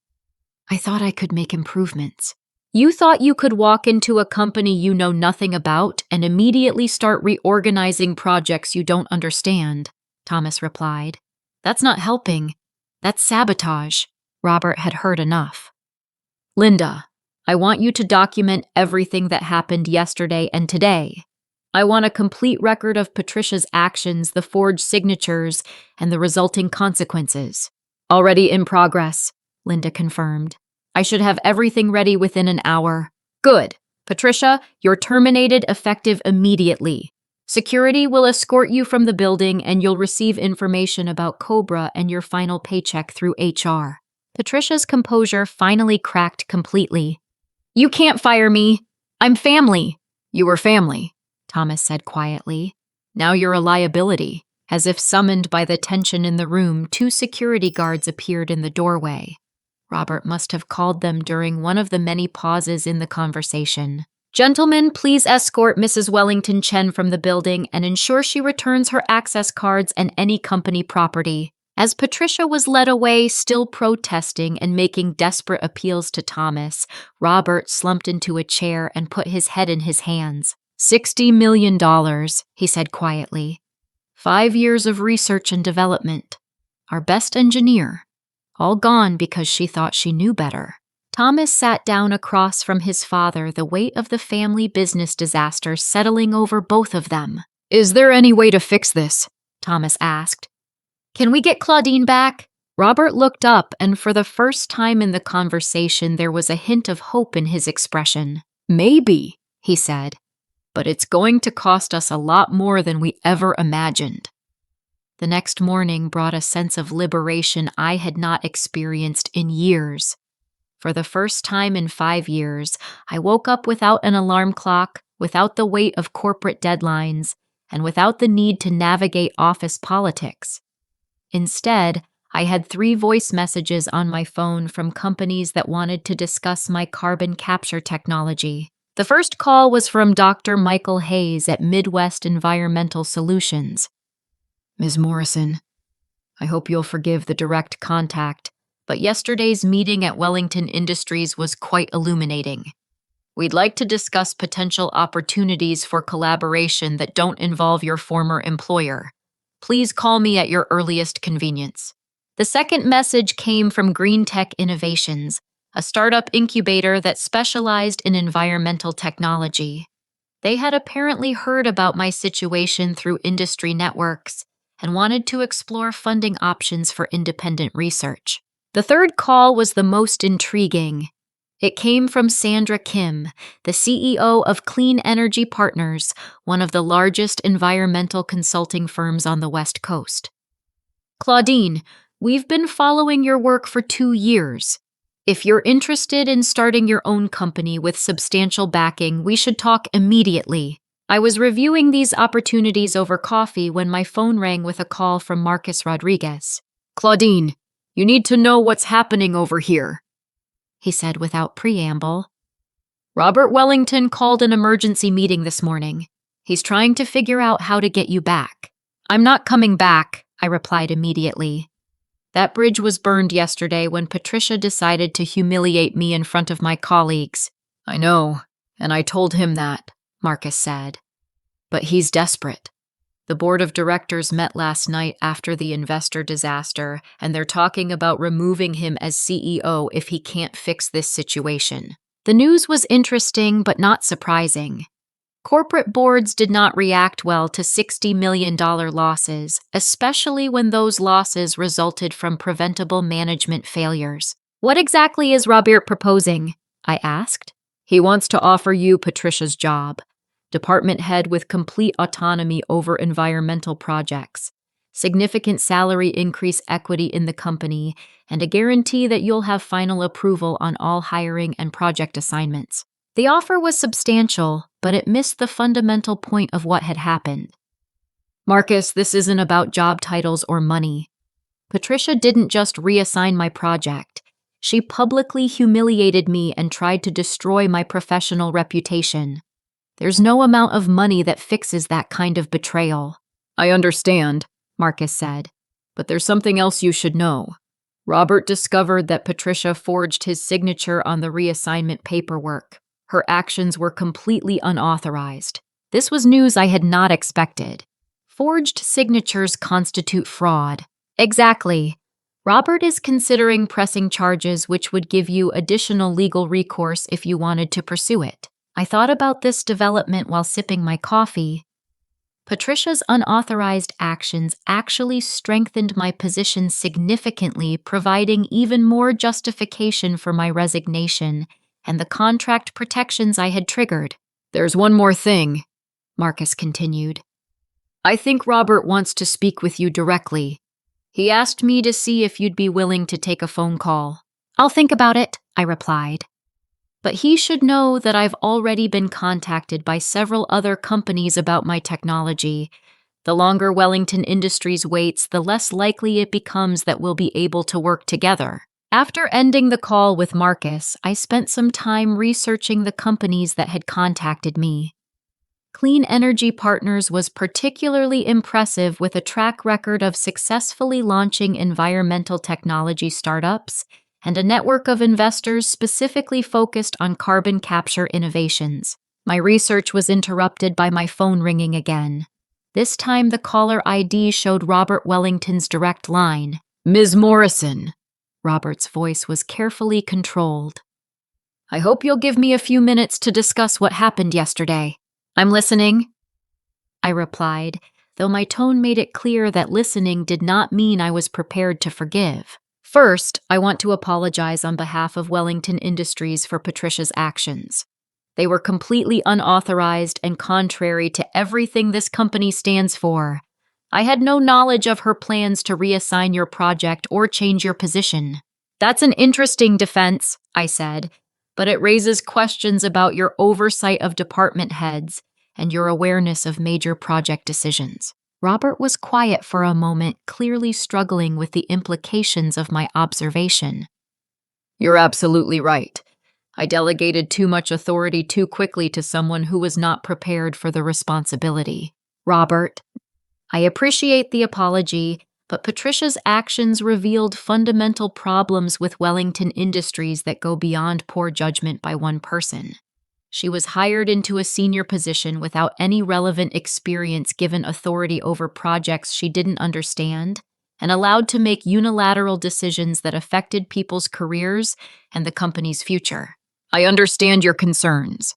"I thought I could make improvements." "You thought you could walk into a company you know nothing about and immediately start reorganizing projects you don't understand," Thomas replied. "That's not helping. That's sabotage." Robert had heard enough. "Linda, I want you to document everything that happened yesterday and today. I want a complete record of Patricia's actions, the forged signatures, and the resulting consequences." "Already in progress," Linda confirmed. "I should have everything ready within an hour." "Good. Patricia, you're terminated effective immediately. Security will escort you from the building and you'll receive information about Cobra and your final paycheck through HR. Patricia's composure finally cracked completely. "You can't fire me. I'm family." "You were family," Thomas said quietly. "Now you're a liability." As if summoned by the tension in the room, 2 security guards appeared in the doorway. Robert must have called them during one of the many pauses in the conversation. "Gentlemen, please escort Mrs. Wellington Chen from the building and ensure she returns her access cards and any company property." As Patricia was led away, still protesting and making desperate appeals to Thomas, Robert slumped into a chair and put his head in his hands. $60 million, he said quietly. 5 years of research and development. Our best engineer. All gone because she thought she knew better. Thomas sat down across from his father, the weight of the family business disaster settling over both of them. "Is there any way to fix this?" Thomas asked. "Can we get Claudine back?" Robert looked up, and for the first time in the conversation, there was a hint of hope in his expression. "Maybe," he said, "but it's going to cost us a lot more than we ever imagined." The next morning brought a sense of liberation I had not experienced in years. For the first time in 5 years, I woke up without an alarm clock, without the weight of corporate deadlines, and without the need to navigate office politics. Instead, I had 3 voice messages on my phone from companies that wanted to discuss my carbon capture technology. The first call was from Dr. Michael Hayes at Midwest Environmental Solutions. "Ms. Morrison, I hope you'll forgive the direct contact, but yesterday's meeting at Wellington Industries was quite illuminating. We'd like to discuss potential opportunities for collaboration that don't involve your former employer. Please call me at your earliest convenience." The second message came from Green Tech Innovations, a startup incubator that specialized in environmental technology. They had apparently heard about my situation through industry networks and wanted to explore funding options for independent research. The third call was the most intriguing. It came from Sandra Kim, the CEO of Clean Energy Partners, one of the largest environmental consulting firms on the West Coast. "Claudine, we've been following your work for 2 years. If you're interested in starting your own company with substantial backing, we should talk immediately. I was reviewing these opportunities over coffee when my phone rang with a call from Marcus Rodriguez. "Claudine, you need to know what's happening over here," he said without preamble. "Robert Wellington called an emergency meeting this morning. He's trying to figure out how to get you back." "I'm not coming back," I replied immediately. That bridge was burned yesterday when Patricia decided to humiliate me in front of my colleagues. "I know, and I told him that," Marcus said. "But he's desperate. The board of directors met last night after the investor disaster, and they're talking about removing him as CEO if he can't fix this situation." The news was interesting but not surprising. Corporate boards did not react well to $60 million losses, especially when those losses resulted from preventable management failures. "What exactly is Robert proposing?" I asked. He wants to offer you Patricia's job, department head with complete autonomy over environmental projects, significant salary increase, equity in the company, and a guarantee that you'll have final approval on all hiring and project assignments. The offer was substantial, but it missed the fundamental point of what had happened. Marcus, this isn't about job titles or money. Patricia didn't just reassign my project. She publicly humiliated me and tried to destroy my professional reputation. There's no amount of money that fixes that kind of betrayal. I understand, Marcus said, but there's something else you should know. Robert discovered that Patricia forged his signature on the reassignment paperwork. Her actions were completely unauthorized. This was news I had not expected. Forged signatures constitute fraud. Exactly. Robert is considering pressing charges which would give you additional legal recourse if you wanted to pursue it. I thought about this development while sipping my coffee. Patricia's unauthorized actions actually strengthened my position significantly, providing even more justification for my resignation and the contract protections I had triggered. There's one more thing, Marcus continued. I think Robert wants to speak with you directly. He asked me to see if you'd be willing to take a phone call. I'll think about it, I replied. But he should know that I've already been contacted by several other companies about my technology. The longer Wellington Industries waits, the less likely it becomes that we'll be able to work together. After ending the call with Marcus, I spent some time researching the companies that had contacted me. Clean Energy Partners was particularly impressive, with a track record of successfully launching environmental technology startups and a network of investors specifically focused on carbon capture innovations. My research was interrupted by my phone ringing again. This time the caller ID showed Robert Wellington's direct line. Ms. Morrison. Robert's voice was carefully controlled. I hope you'll give me a few minutes to discuss what happened yesterday. I'm listening, I replied, though my tone made it clear that listening did not mean I was prepared to forgive. First, I want to apologize on behalf of Wellington Industries for Patricia's actions. They were completely unauthorized and contrary to everything this company stands for. I had no knowledge of her plans to reassign your project or change your position. That's an interesting defense, I said, but it raises questions about your oversight of department heads and your awareness of major project decisions. Robert was quiet for a moment, clearly struggling with the implications of my observation. You're absolutely right. I delegated too much authority too quickly to someone who was not prepared for the responsibility. Robert, I appreciate the apology, but Patricia's actions revealed fundamental problems with Wellington Industries that go beyond poor judgment by one person. She was hired into a senior position without any relevant experience, given authority over projects she didn't understand, and allowed to make unilateral decisions that affected people's careers and the company's future. I understand your concerns,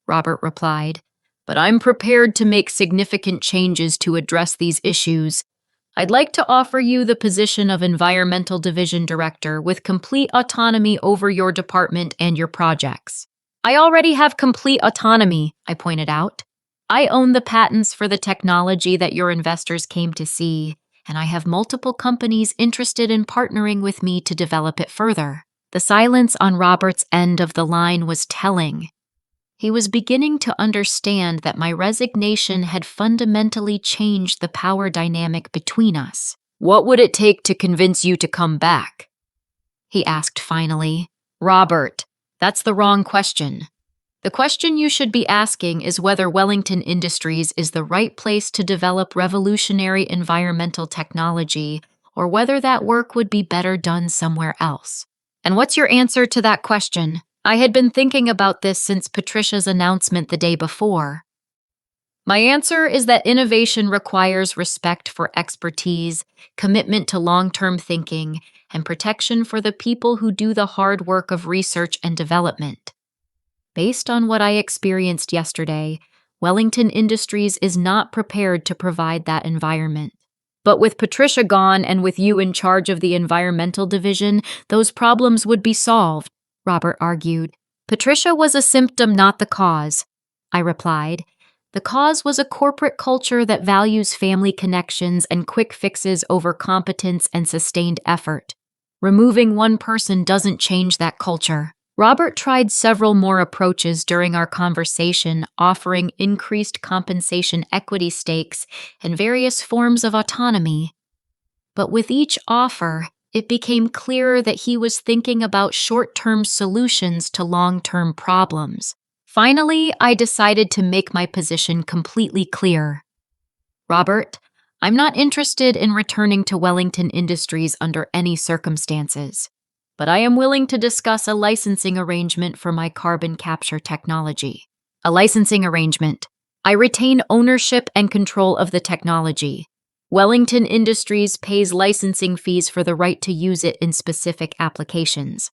Robert replied, but I'm prepared to make significant changes to address these issues. I'd like to offer you the position of Environmental Division Director with complete autonomy over your department and your projects. I already have complete autonomy, I pointed out. I own the patents for the technology that your investors came to see, and I have multiple companies interested in partnering with me to develop it further. The silence on Robert's end of the line was telling. He was beginning to understand that my resignation had fundamentally changed the power dynamic between us. What would it take to convince you to come back? He asked finally. Robert, that's the wrong question. The question you should be asking is whether Wellington Industries is the right place to develop revolutionary environmental technology, or whether that work would be better done somewhere else. And what's your answer to that question? I had been thinking about this since Patricia's announcement the day before. My answer is that innovation requires respect for expertise, commitment to long-term thinking, and protection for the people who do the hard work of research and development. Based on what I experienced yesterday, Wellington Industries is not prepared to provide that environment. But with Patricia gone and with you in charge of the environmental division, those problems would be solved, Robert argued. Patricia was a symptom, not the cause, I replied. The cause was a corporate culture that values family connections and quick fixes over competence and sustained effort. Removing one person doesn't change that culture. Robert tried several more approaches during our conversation, offering increased compensation, equity stakes, and various forms of autonomy. But with each offer, it became clearer that he was thinking about short-term solutions to long-term problems. Finally, I decided to make my position completely clear. Robert, I'm not interested in returning to Wellington Industries under any circumstances, but I am willing to discuss a licensing arrangement for my carbon capture technology. A licensing arrangement. I retain ownership and control of the technology. Wellington Industries pays licensing fees for the right to use it in specific applications.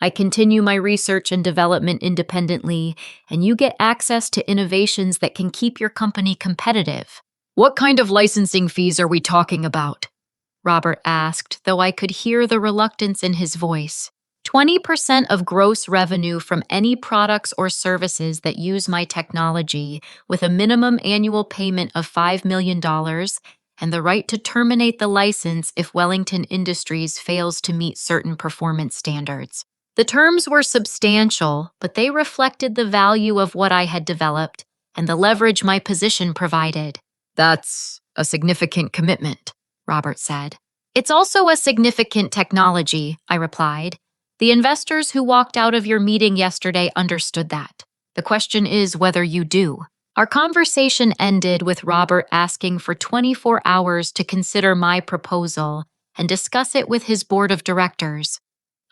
I continue my research and development independently, and you get access to innovations that can keep your company competitive. What kind of licensing fees are we talking about? Robert asked, though I could hear the reluctance in his voice. 20% of gross revenue from any products or services that use my technology, with a minimum annual payment of $5 million and the right to terminate the license if Wellington Industries fails to meet certain performance standards. The terms were substantial, but they reflected the value of what I had developed and the leverage my position provided. That's a significant commitment, Robert said. It's also a significant technology, I replied. The investors who walked out of your meeting yesterday understood that. The question is whether you do. Our conversation ended with Robert asking for 24 hours to consider my proposal and discuss it with his board of directors.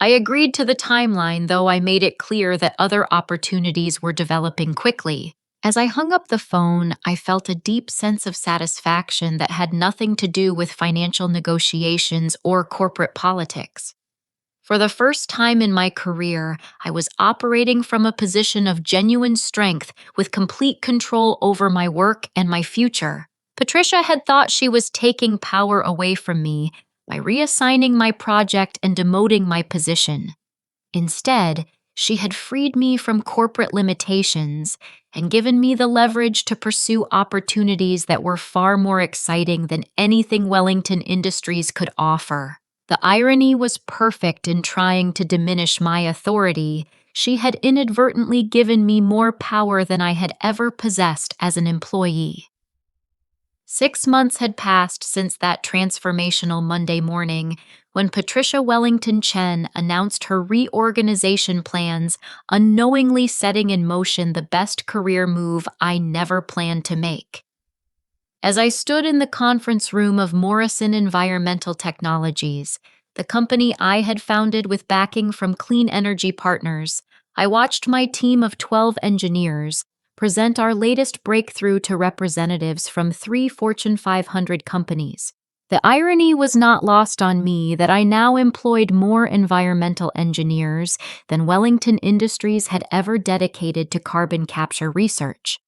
I agreed to the timeline, though I made it clear that other opportunities were developing quickly. As I hung up the phone, I felt a deep sense of satisfaction that had nothing to do with financial negotiations or corporate politics. For the first time in my career, I was operating from a position of genuine strength with complete control over my work and my future. Patricia had thought she was taking power away from me by reassigning my project and demoting my position. Instead, she had freed me from corporate limitations and given me the leverage to pursue opportunities that were far more exciting than anything Wellington Industries could offer. The irony was perfect. In trying to diminish my authority, she had inadvertently given me more power than I had ever possessed as an employee. 6 months had passed since that transformational Monday morning when Patricia Wellington Chen announced her reorganization plans, unknowingly setting in motion the best career move I never planned to make. As I stood in the conference room of Morrison Environmental Technologies, the company I had founded with backing from Clean Energy Partners, I watched my team of 12 engineers present our latest breakthrough to representatives from 3 Fortune 500 companies. The irony was not lost on me that I now employed more environmental engineers than Wellington Industries had ever dedicated to carbon capture research.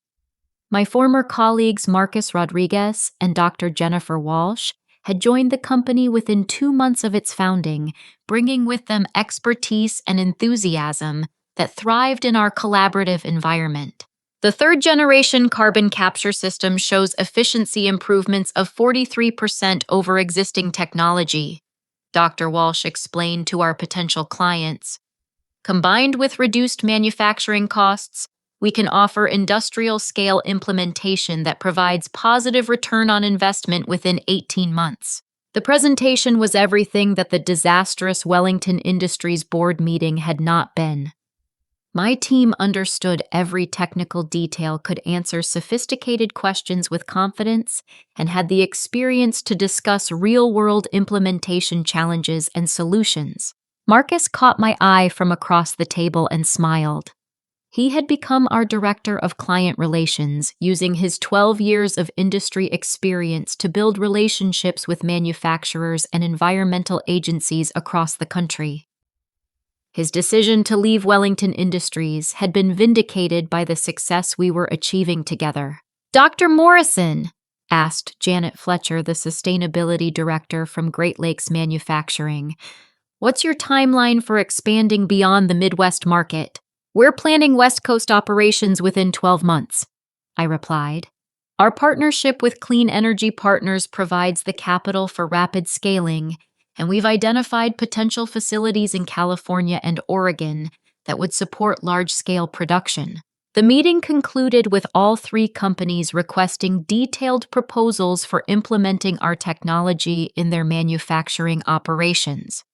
My former colleagues Marcus Rodriguez and Dr. Jennifer Walsh had joined the company within 2 months of its founding, bringing with them expertise and enthusiasm that thrived in our collaborative environment. The third-generation carbon capture system shows efficiency improvements of 43% over existing technology, Dr. Walsh explained to our potential clients. Combined with reduced manufacturing costs, we can offer industrial-scale implementation that provides positive return on investment within 18 months. The presentation was everything that the disastrous Wellington Industries board meeting had not been. My team understood every technical detail, could answer sophisticated questions with confidence, and had the experience to discuss real-world implementation challenges and solutions. Marcus caught my eye from across the table and smiled. He had become our director of client relations, using his 12 years of industry experience to build relationships with manufacturers and environmental agencies across the country. His decision to leave Wellington Industries had been vindicated by the success we were achieving together. Dr. Morrison, asked Janet Fletcher, the sustainability director from Great Lakes Manufacturing, what's your timeline for expanding beyond the Midwest market? We're planning West Coast operations within 12 months, I replied. Our partnership with Clean Energy Partners provides the capital for rapid scaling, and we've identified potential facilities in California and Oregon that would support large-scale production. The meeting concluded with all three companies requesting detailed proposals for implementing our technology in their manufacturing operations.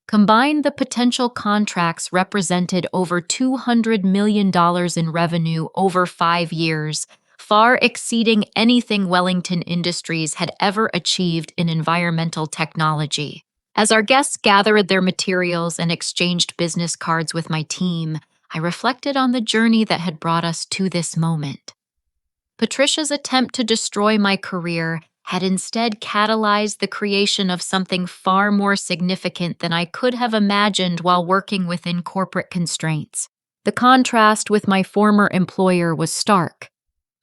Combined, the potential contracts represented over $200 million in revenue over 5 years, far exceeding anything Wellington Industries had ever achieved in environmental technology. As our guests gathered their materials and exchanged business cards with my team, I reflected on the journey that had brought us to this moment. Patricia's attempt to destroy my career had instead catalyzed the creation of something far more significant than I could have imagined while working within corporate constraints. The contrast with my former employer was stark.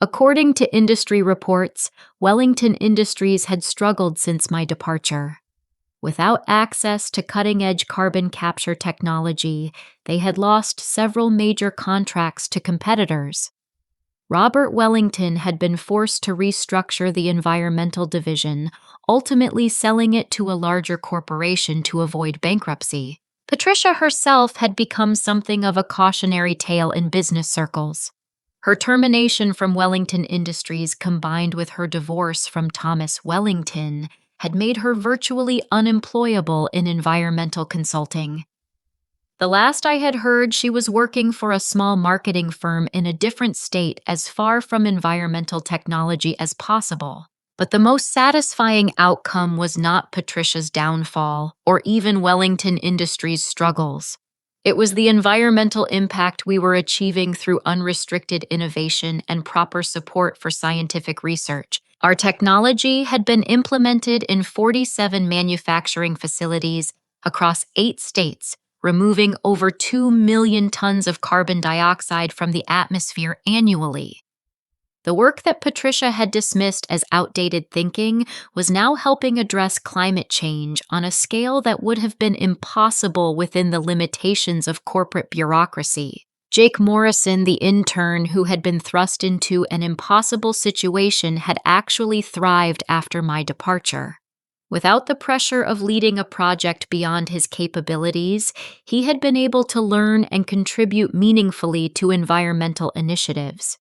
According to industry reports, Wellington Industries had struggled since my departure. Without access to cutting-edge carbon capture technology, they had lost several major contracts to competitors. Robert Wellington had been forced to restructure the environmental division, ultimately selling it to a larger corporation to avoid bankruptcy. Patricia herself had become something of a cautionary tale in business circles. Her termination from Wellington Industries, combined with her divorce from Thomas Wellington, had made her virtually unemployable in environmental consulting. The last I had heard, she was working for a small marketing firm in a different state as far from environmental technology as possible. But the most satisfying outcome was not Patricia's downfall or even Wellington Industries' struggles. It was the environmental impact we were achieving through unrestricted innovation and proper support for scientific research. Our technology had been implemented in 47 manufacturing facilities across 8 states, removing over 2 million tons of carbon dioxide from the atmosphere annually. The work that Patricia had dismissed as outdated thinking was now helping address climate change on a scale that would have been impossible within the limitations of corporate bureaucracy. Jake Morrison, the intern who had been thrust into an impossible situation, had actually thrived after my departure. Without the pressure of leading a project beyond his capabilities, he had been able to learn and contribute meaningfully to environmental initiatives.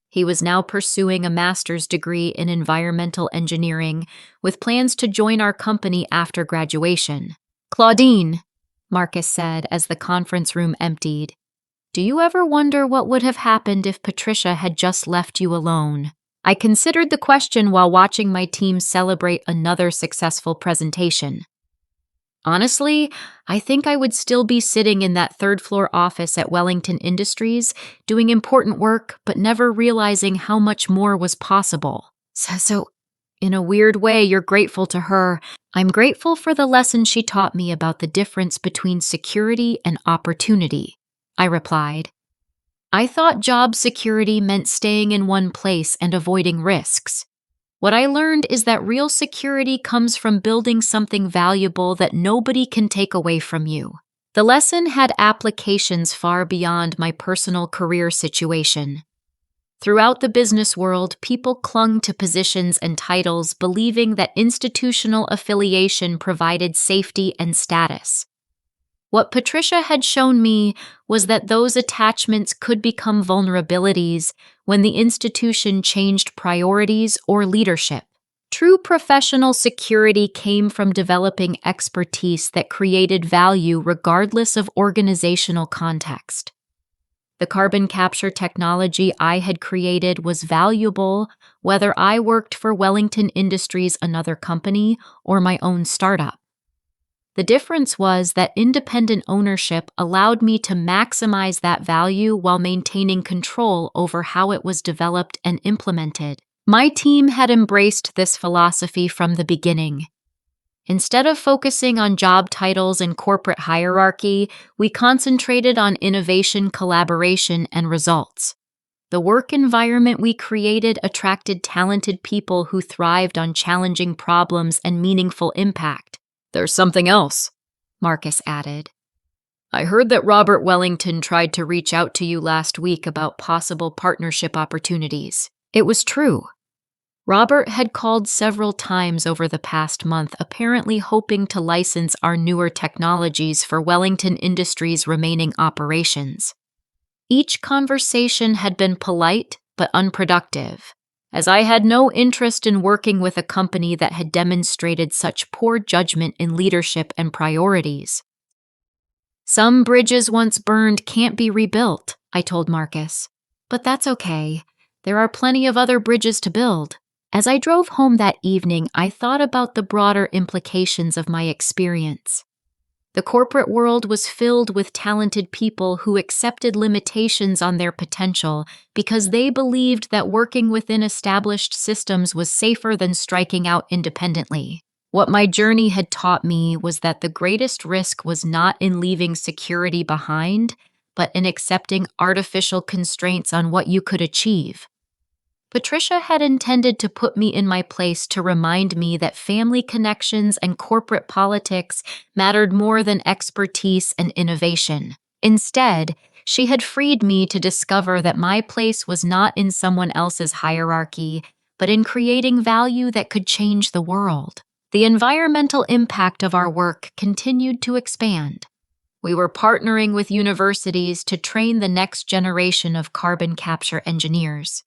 He was now pursuing a master's degree in environmental engineering, with plans to join our company after graduation. "Claudine," Marcus said as the conference room emptied, "do you ever wonder what would have happened if Patricia had just left you alone?" I considered the question while watching my team celebrate another successful presentation. Honestly, I think I would still be sitting in that third-floor office at Wellington Industries, doing important work, but never realizing how much more was possible. So, in a weird way, you're grateful to her. I'm grateful for the lesson she taught me about the difference between security and opportunity, I replied. I thought job security meant staying in one place and avoiding risks. What I learned is that real security comes from building something valuable that nobody can take away from you. The lesson had applications far beyond my personal career situation. Throughout the business world, people clung to positions and titles, believing that institutional affiliation provided safety and status. What Patricia had shown me was that those attachments could become vulnerabilities when the institution changed priorities or leadership. True professional security came from developing expertise that created value regardless of organizational context. The carbon capture technology I had created was valuable whether I worked for Wellington Industries, another company, or my own startup. The difference was that independent ownership allowed me to maximize that value while maintaining control over how it was developed and implemented. My team had embraced this philosophy from the beginning. Instead of focusing on job titles and corporate hierarchy, we concentrated on innovation, collaboration, and results. The work environment we created attracted talented people who thrived on challenging problems and meaningful impact. "There's something else," Marcus added. I heard that Robert Wellington tried to reach out to you last week about possible partnership opportunities. It was true. Robert had called several times over the past month, apparently hoping to license our newer technologies for Wellington Industries' remaining operations. Each conversation had been polite but unproductive, as I had no interest in working with a company that had demonstrated such poor judgment in leadership and priorities. Some bridges once burned can't be rebuilt, I told Marcus. But that's okay. There are plenty of other bridges to build. As I drove home that evening, I thought about the broader implications of my experience. The corporate world was filled with talented people who accepted limitations on their potential because they believed that working within established systems was safer than striking out independently. What my journey had taught me was that the greatest risk was not in leaving security behind, but in accepting artificial constraints on what you could achieve. Patricia had intended to put me in my place to remind me that family connections and corporate politics mattered more than expertise and innovation. Instead, she had freed me to discover that my place was not in someone else's hierarchy, but in creating value that could change the world. The environmental impact of our work continued to expand. We were partnering with universities to train the next generation of carbon capture engineers.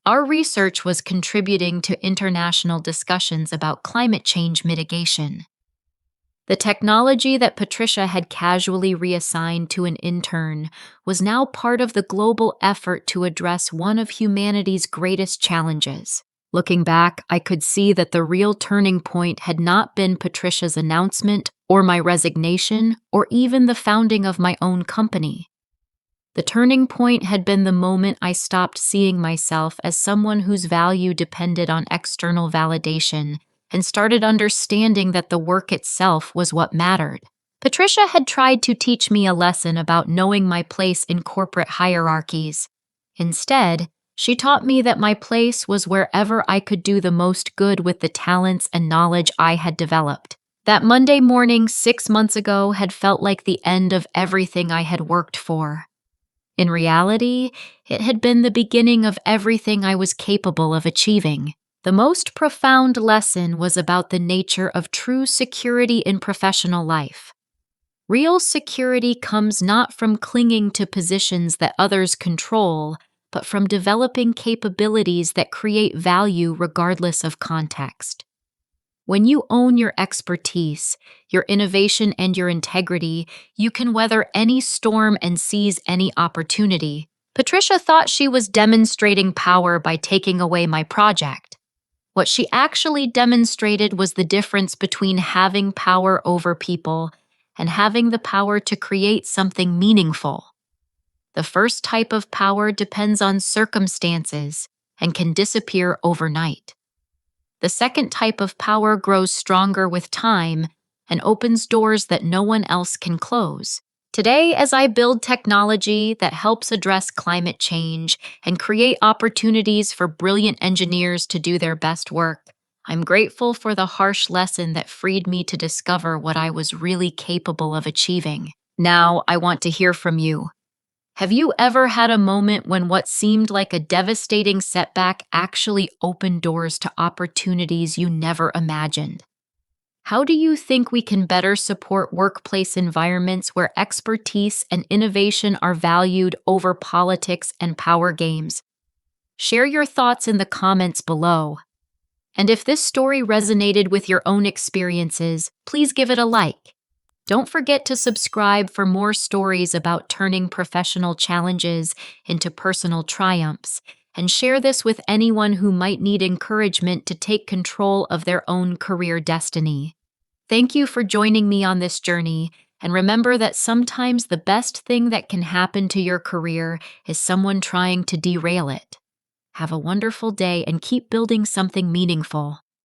Our research was contributing to international discussions about climate change mitigation. The technology that Patricia had casually reassigned to an intern was now part of the global effort to address one of humanity's greatest challenges. Looking back, I could see that the real turning point had not been Patricia's announcement, or my resignation, or even the founding of my own company. The turning point had been the moment I stopped seeing myself as someone whose value depended on external validation and started understanding that the work itself was what mattered. Patricia had tried to teach me a lesson about knowing my place in corporate hierarchies. Instead, she taught me that my place was wherever I could do the most good with the talents and knowledge I had developed. That Monday morning 6 months ago had felt like the end of everything I had worked for. In reality, it had been the beginning of everything I was capable of achieving. The most profound lesson was about the nature of true security in professional life. Real security comes not from clinging to positions that others control, but from developing capabilities that create value regardless of context. When you own your expertise, your innovation, and your integrity, you can weather any storm and seize any opportunity. Patricia thought she was demonstrating power by taking away my project. What she actually demonstrated was the difference between having power over people and having the power to create something meaningful. The first type of power depends on circumstances and can disappear overnight. The second type of power grows stronger with time and opens doors that no one else can close. Today, as I build technology that helps address climate change and create opportunities for brilliant engineers to do their best work, I'm grateful for the harsh lesson that freed me to discover what I was really capable of achieving. Now, I want to hear from you. Have you ever had a moment when what seemed like a devastating setback actually opened doors to opportunities you never imagined? How do you think we can better support workplace environments where expertise and innovation are valued over politics and power games? Share your thoughts in the comments below. And if this story resonated with your own experiences, please give it a like. Don't forget to subscribe for more stories about turning professional challenges into personal triumphs, and share this with anyone who might need encouragement to take control of their own career destiny. Thank you for joining me on this journey, and remember that sometimes the best thing that can happen to your career is someone trying to derail it. Have a wonderful day and keep building something meaningful.